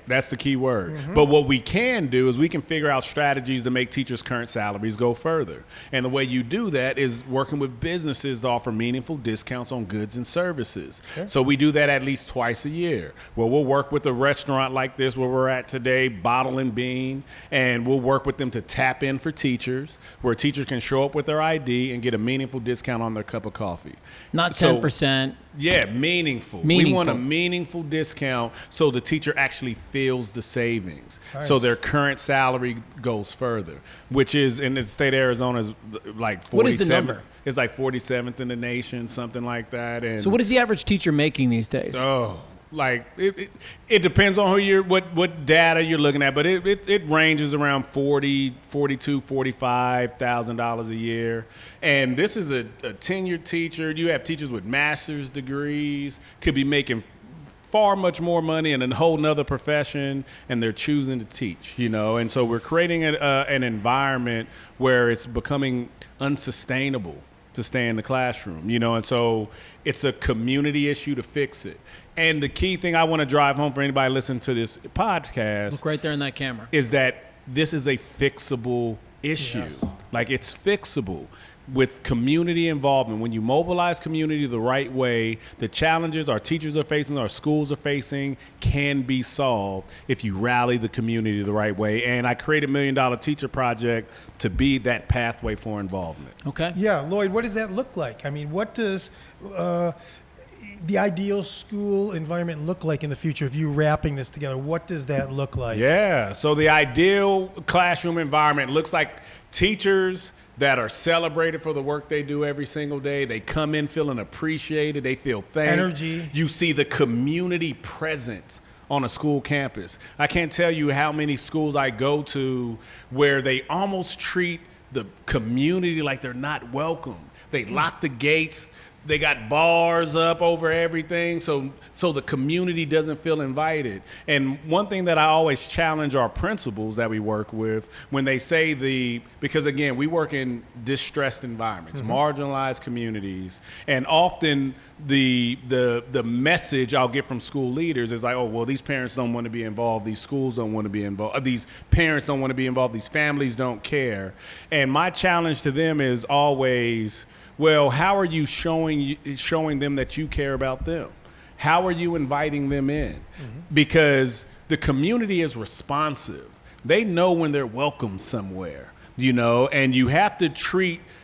That's the key word. But what we can do is we can figure out strategies to make teachers' current salaries go further. And the way you do that is working with businesses to offer meaningful discounts discounts on goods and services. Sure. So we do that at least twice a year, where we'll work with a restaurant like this where we're at today, Bottle and Bean, and we'll work with them to tap in for teachers, where teachers can show up with their ID and get a meaningful discount on their cup of coffee. Not 10%. Yeah, meaningful. We want a meaningful discount so the teacher actually feels the savings. Nice. So their current salary goes further, which is in the state of Arizona is like 47th. What is the number? It's like 47th in the nation, something like that. And so what is the average teacher making these days? Oh, like it depends on what data you're looking at, but it ranges around $42,000-$45,000 a year. And this is a tenured teacher. You have teachers with master's degrees, could be making far much more money in a whole nother profession, and they're choosing to teach, and so we're creating an environment where it's becoming unsustainable to stay in the classroom, and so it's a community issue to fix it. And the key thing I want to drive home for anybody listening to this podcast, look right there in that camera, is that this is a fixable issue. Yes. Like, it's fixable with community involvement. When you mobilize community the right way, the challenges our teachers are facing, our schools are facing, can be solved if you rally the community the right way. And I created $1 Million Teacher Project to be that pathway for involvement. Okay. Yeah, Lloyd, what does that look like? I mean, what does the ideal school environment look like in the future? If you wrapping this together, what does that look like? Yeah, so the ideal classroom environment looks like teachers that are celebrated for the work they do every single day. They come in feeling appreciated. They feel thanked. Energy. You see the community present on a school campus. I can't tell you how many schools I go to where they almost treat the community like they're not welcome. They lock the gates. They got bars up over everything, so the community doesn't feel invited. And one thing that I always challenge our principals that we work with when they say because again, we work in distressed environments, marginalized communities, and often the message I'll get from school leaders is like, oh, well, these parents don't want to be involved, these schools don't want to be involved, these parents don't want to be involved, these families don't care. And my challenge to them is always, well, how are you showing them that you care about them? How are you inviting them in? Because the community is responsive. They know when they're welcome somewhere, and you have to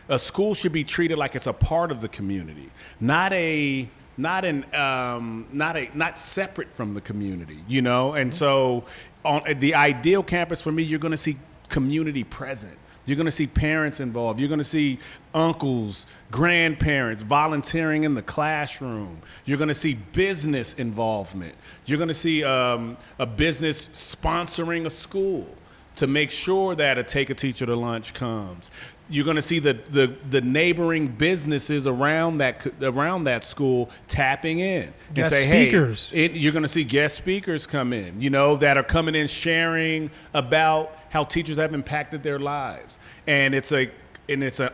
a school should be treated like it's a part of the community, not separate from the community, And so on the ideal campus for me, you're going to see community present. You're going to see parents involved. You're going to see uncles, grandparents volunteering in the classroom. You're going to see business involvement. You're going to see a business sponsoring a school to make sure that a Take a Teacher to Lunch comes. You're going to see the neighboring businesses around that school tapping in and say, speakers. Hey, you're going to see guest speakers come in, that are coming in sharing about how teachers have impacted their lives. And it's an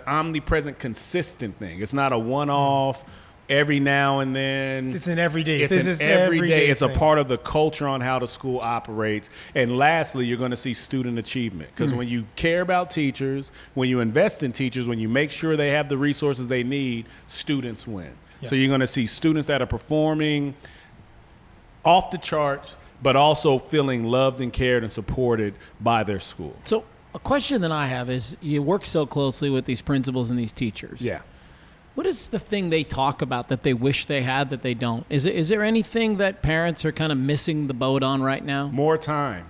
omnipresent, consistent thing. It's not a one-off, every now and then. It's an everyday. It's an everyday. It's a part of the culture on how the school operates. And lastly, you're going to see student achievement. Because when you care about teachers, when you invest in teachers, when you make sure they have the resources they need, students win. Yeah. So you're going to see students that are performing off the charts, but also feeling loved and cared and supported by their school. So a question that I have is, you work so closely with these principals and these teachers. Yeah. What is the thing they talk about that they wish they had that they don't? Is there anything that parents are kind of missing the boat on right now? More time.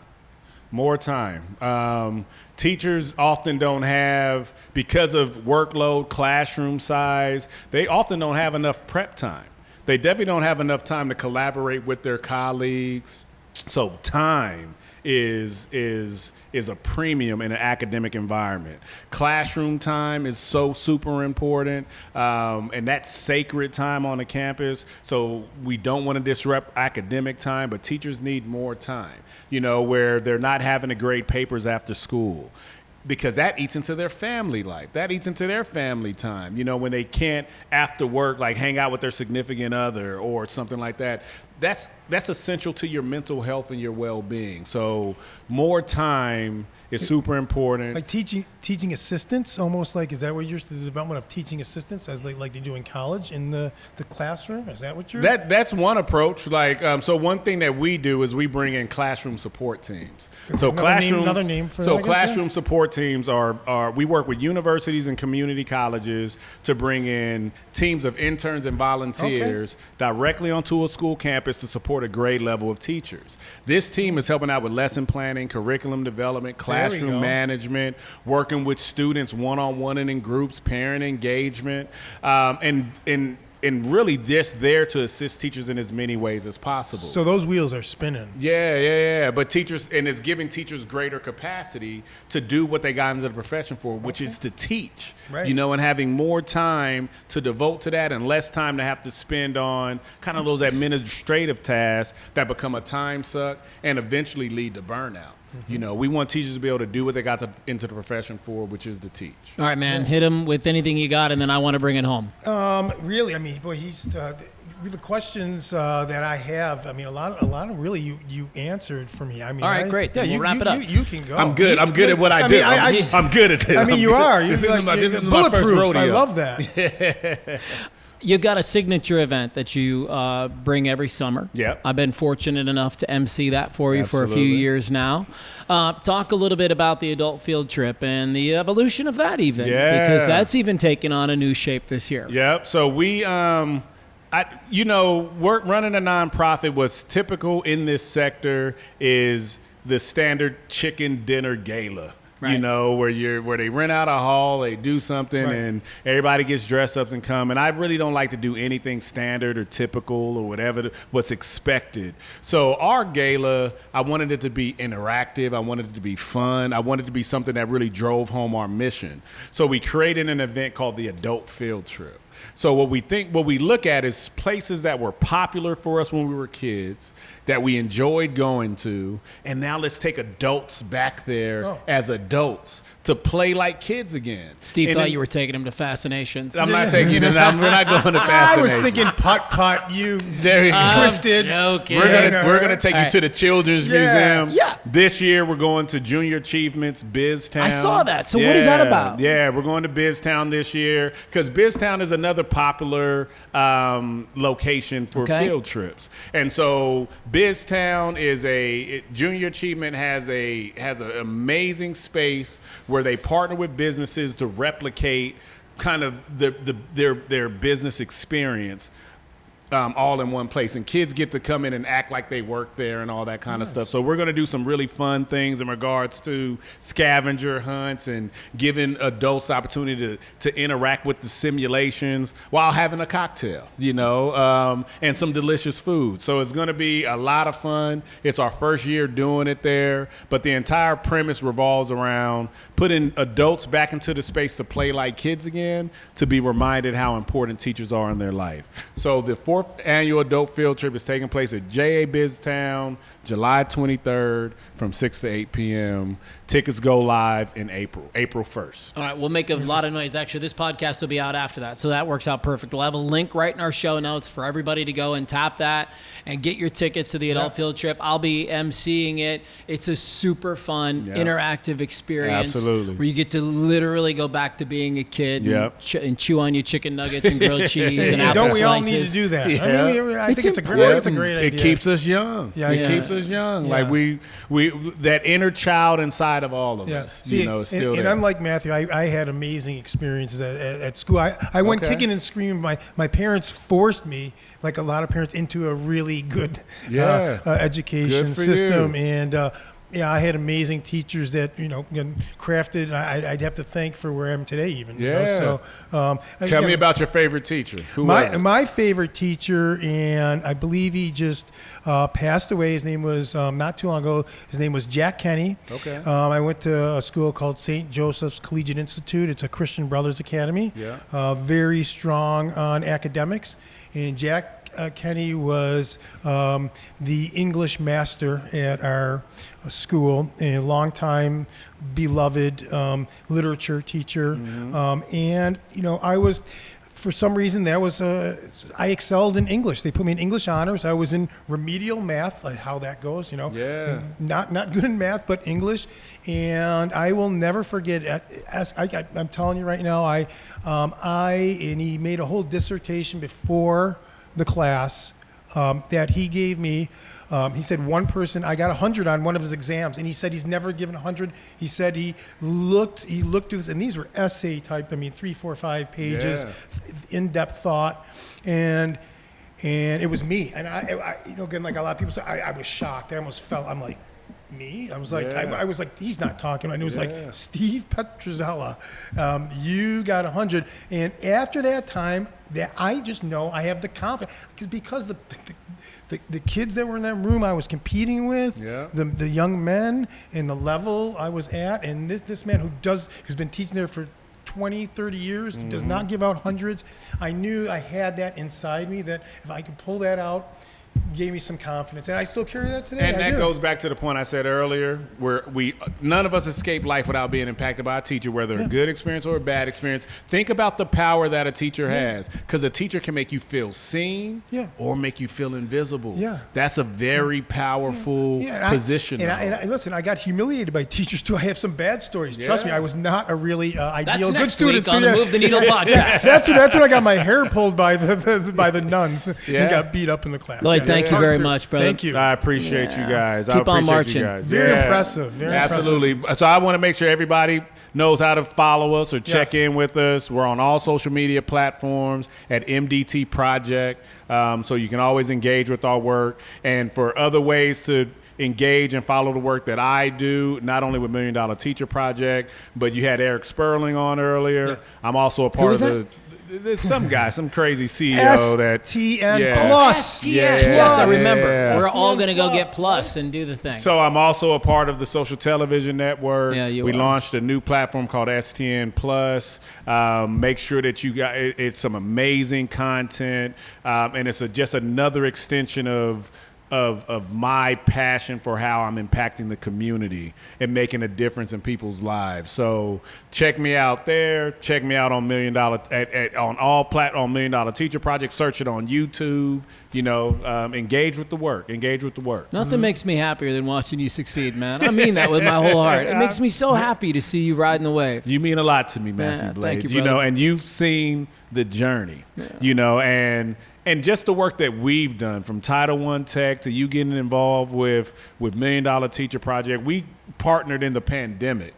Teachers often don't have, because of workload, classroom size, they often don't have enough prep time. They definitely don't have enough time to collaborate with their colleagues. So time is a premium in an academic environment. Classroom time is so super important, and that's sacred time on the campus. So we don't want to disrupt academic time, but teachers need more time, where they're not having to grade papers after school, because that eats into their family life. That eats into their family time. When they can't, after work, like hang out with their significant other or something like that. that's essential to your mental health and your well-being. So more time is super important. Like teaching assistants, almost like, is that what you're, the development of teaching assistants as like they do in college in the classroom? Is that what you're? That's one approach. Like, so one thing that we do is we bring in classroom support teams. So another name for that, classroom support teams are we work with universities and community colleges to bring in teams of interns and volunteers directly onto a school campus to support a grade level of teachers. This team is helping out with lesson planning, curriculum development, classroom management, working with students one-on-one and in groups, parent engagement, and really just there to assist teachers in as many ways as possible. So those wheels are spinning. Yeah. But teachers, and it's giving teachers greater capacity to do what they got into the profession for, which is to teach, right. And having more time to devote to that and less time to have to spend on kind of those administrative tasks that become a time suck and eventually lead to burnout. We want teachers to be able to do what they got into the profession for, which is to teach. All right, man, hit him with anything you got, and then I want to bring it home. Really, I mean, boy, he's the questions that I have. I mean, a lot of really you answered for me. I mean, all right, great. Then we'll wrap it up. You can go. I'm good. I'm good at what I do. I'm good at this. I mean, you are. This is my bulletproof. first rodeo. I love that. You got a signature event that you bring every summer. Yep. I've been fortunate enough to MC that for you for a few Absolutely. years now. Talk a little bit about the adult field trip and the evolution of that even. Yeah. Because that's even taken on a new shape this year. Yep. So we, running a nonprofit, what's typical in this sector is the standard chicken dinner gala. Right. Where they rent out a hall, they do something, Right. and everybody gets dressed up and come. And I really don't like to do anything standard or typical or whatever what's expected. So our gala, I wanted it to be interactive. I wanted it to be fun. I wanted it to be something that really drove home our mission. So we created an event called the Adult Field Trip. So what we look at is places that were popular for us when we were kids, that we enjoyed going to, and now let's take adults back there as adults to play like kids again. Steve thought you were taking him to Fascinations. I'm not taking you to that. We're not going to Fascinations. I was thinking putt. You there you go. twisted. Joking. We're gonna take you to the Children's Museum. Yeah. This year we're going to Junior Achievements, BizTown. I saw that. So what is that about? Yeah, we're going to BizTown this year because BizTown is another popular location for field trips. And so BizTown is Junior Achievement has an amazing space where they partner with businesses to replicate kind of their business experience all in one place, and kids get to come in and act like they work there and all that kind of stuff. So we're going to do some really fun things in regards to scavenger hunts and giving adults the opportunity to interact with the simulations while having a cocktail, and some delicious food. So it's going to be a lot of fun. It's our first year doing it there, but the entire premise revolves around putting adults back into the space to play like kids again, to be reminded how important teachers are in their life. So the fourth annual adult field trip is taking place at JA BizTown, July 23rd from 6 to 8 p.m. Tickets go live in April 1st. All right, we'll make a lot of noise. Actually, this podcast will be out after that, so that works out perfect. We'll have a link right in our show notes for everybody to go and tap that and get your tickets to the adult field trip. I'll be emceeing it. It's a super fun, interactive experience. Absolutely. Where you get to literally go back to being a kid and chew on your chicken nuggets and grilled cheese and apple Don't we all slices. need to do that? Yeah. I mean, I think it's a great idea. It keeps us young. Yeah, it keeps us young. Yeah. Like we that inner child inside of all of us. See, is still and there. I'm like Matthew. I had amazing experiences at school. I went kicking and screaming. My parents forced me, like a lot of parents, into a really good education system. And I had amazing teachers that crafted. I'd have to thank for where I am today. Even So tell me about your favorite teacher. Who was it? My favorite teacher, and I believe he just passed away. His name was not too long ago. His name was Jack Kenny. Okay. I went to a school called St. Joseph's Collegiate Institute. It's a Christian Brothers Academy. Yeah. Very strong on academics, and Jack Kenny was the English master at our school, a longtime beloved literature teacher. And, I was for some reason, that was I excelled in English. They put me in English honors. I was in remedial math, like how that goes, you know. Yeah. Not good in math, but English. And I will never forget. I'm telling you right now. And he made a whole dissertation before the class that he gave me. He said one person, I got 100 on one of his exams, and he said he's never given 100. He said he looked through this, and these were essay type, 3, 4, 5 pages, in-depth thought, and it was me. And I again, like a lot of people say, I was shocked. I almost felt, I'm like, me? I was like, I was like, he's not talking. And it was like, Steve Petrozzella, you got 100. And after that time, that I just know I have the confidence, because the kids that were in that room I was competing with, the young men and the level I was at, and this man who's been teaching there for 20, 30 years, does not give out hundreds. I knew I had that inside me, that if I could pull that out, gave me some confidence, and I still carry that today. And that goes back to the point I said earlier, where none of us escape life without being impacted by a teacher, whether a good experience or a bad experience. Think about the power that a teacher has, because a teacher can make you feel seen or make you feel invisible. That's a very powerful position. And listen, I got humiliated by teachers too. I have some bad stories. Trust me, I was not a really ideal good student. That's next week on the Move the Needle podcast. That's when I got my hair pulled by the nuns and got beat up in the class. Lloyd, thank you very much, brother. Thank you. I appreciate you guys. Keep on marching. Very impressive. Very Absolutely. impressive. So I want to make sure everybody knows how to follow us or check in with us. We're on all social media platforms at MDT Project, so you can always engage with our work. And for other ways to engage and follow the work that I do, not only with $1 Million Teacher Project, but you had Eric Sperling on earlier. I'm also a part of the... There's some guy, some crazy CEO that STN Plus. STN. Yes, I remember. We're all going to go get Plus and do the thing. So I'm also a part of the Social Television Network. We launched a new platform called STN Plus. Make sure that you got it's some amazing content, and it's just another extension of my passion for how I'm impacting the community and making a difference in people's lives. So check me out there. Check me out on $1 Million on all platforms, $1 Million Teacher Project. Search it on YouTube. Engage with the work. Nothing makes me happier than watching you succeed, man. I mean that with my whole heart. It makes me so happy to see you riding the wave. You mean a lot to me, Matthew Blades. Thank you, brother. And you've seen the journey. And just the work that we've done, from Title I Tech to you getting involved with $1 Million Teacher Project. We partnered in the pandemic.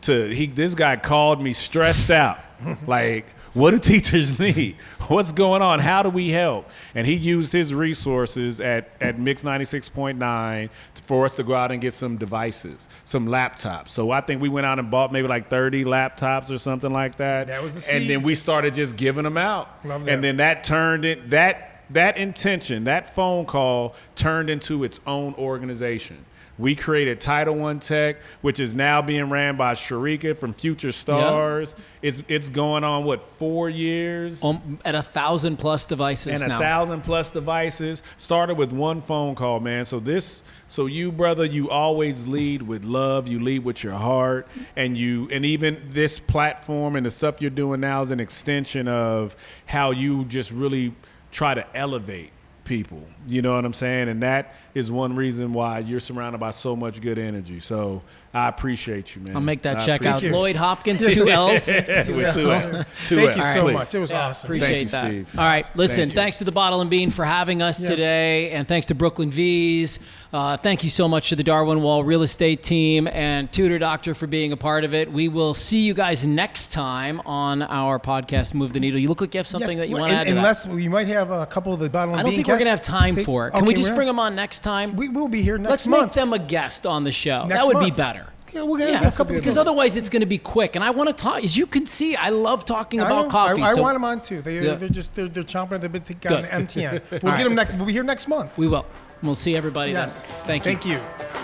This guy called me stressed out, like, what do teachers need? What's going on? How do we help? And he used his resources at Mix 96.9 for us to go out and get some devices, some laptops. So I think we went out and bought maybe like 30 laptops or something like that. That was the seed. And then we started just giving them out. Love that. And then that turned it, that intention, that phone call turned into its own organization. We created Title I Tech, which is now being ran by Sharika from Future Stars. Yep. It's going on, 4 years? At 1,000+ devices and now. 1,000+ devices. Started with one phone call, man. So you, brother, you always lead with love. You lead with your heart. And even this platform and the stuff you're doing now is an extension of how you just really try to elevate people. You know what I'm saying? And that is one reason why you're surrounded by so much good energy. So I appreciate you, man. I'll make that check out. you. Lloyd Hopkins, 2 L's. With 2 L's. Thank you so much. It was awesome. Appreciate that. Steve. All right, listen, thanks to the Bottle and Bean for having us today, and thanks to Brooklyn V's. Thank you so much to the Darwin Wall Real Estate team and Tutor Doctor for being a part of it. We will see you guys next time on our podcast, Move the Needle. You look like you have something that you want to add to that. Unless we might have a couple of the Bottle and Bean I don't think we're going to have time for it. Can we just bring them on next time? We will be here next Let's month. make them a guest on the show. Next That would be month. better. Yeah, we're gonna get a couple because otherwise it's going to be quick. And I want to talk. As you can see, I love talking about coffee. I want them on too. They're chomping at the bit to get on the MTN. We'll get them next. We'll be here next month. We will. We'll see everybody then. Thank you. Thank you.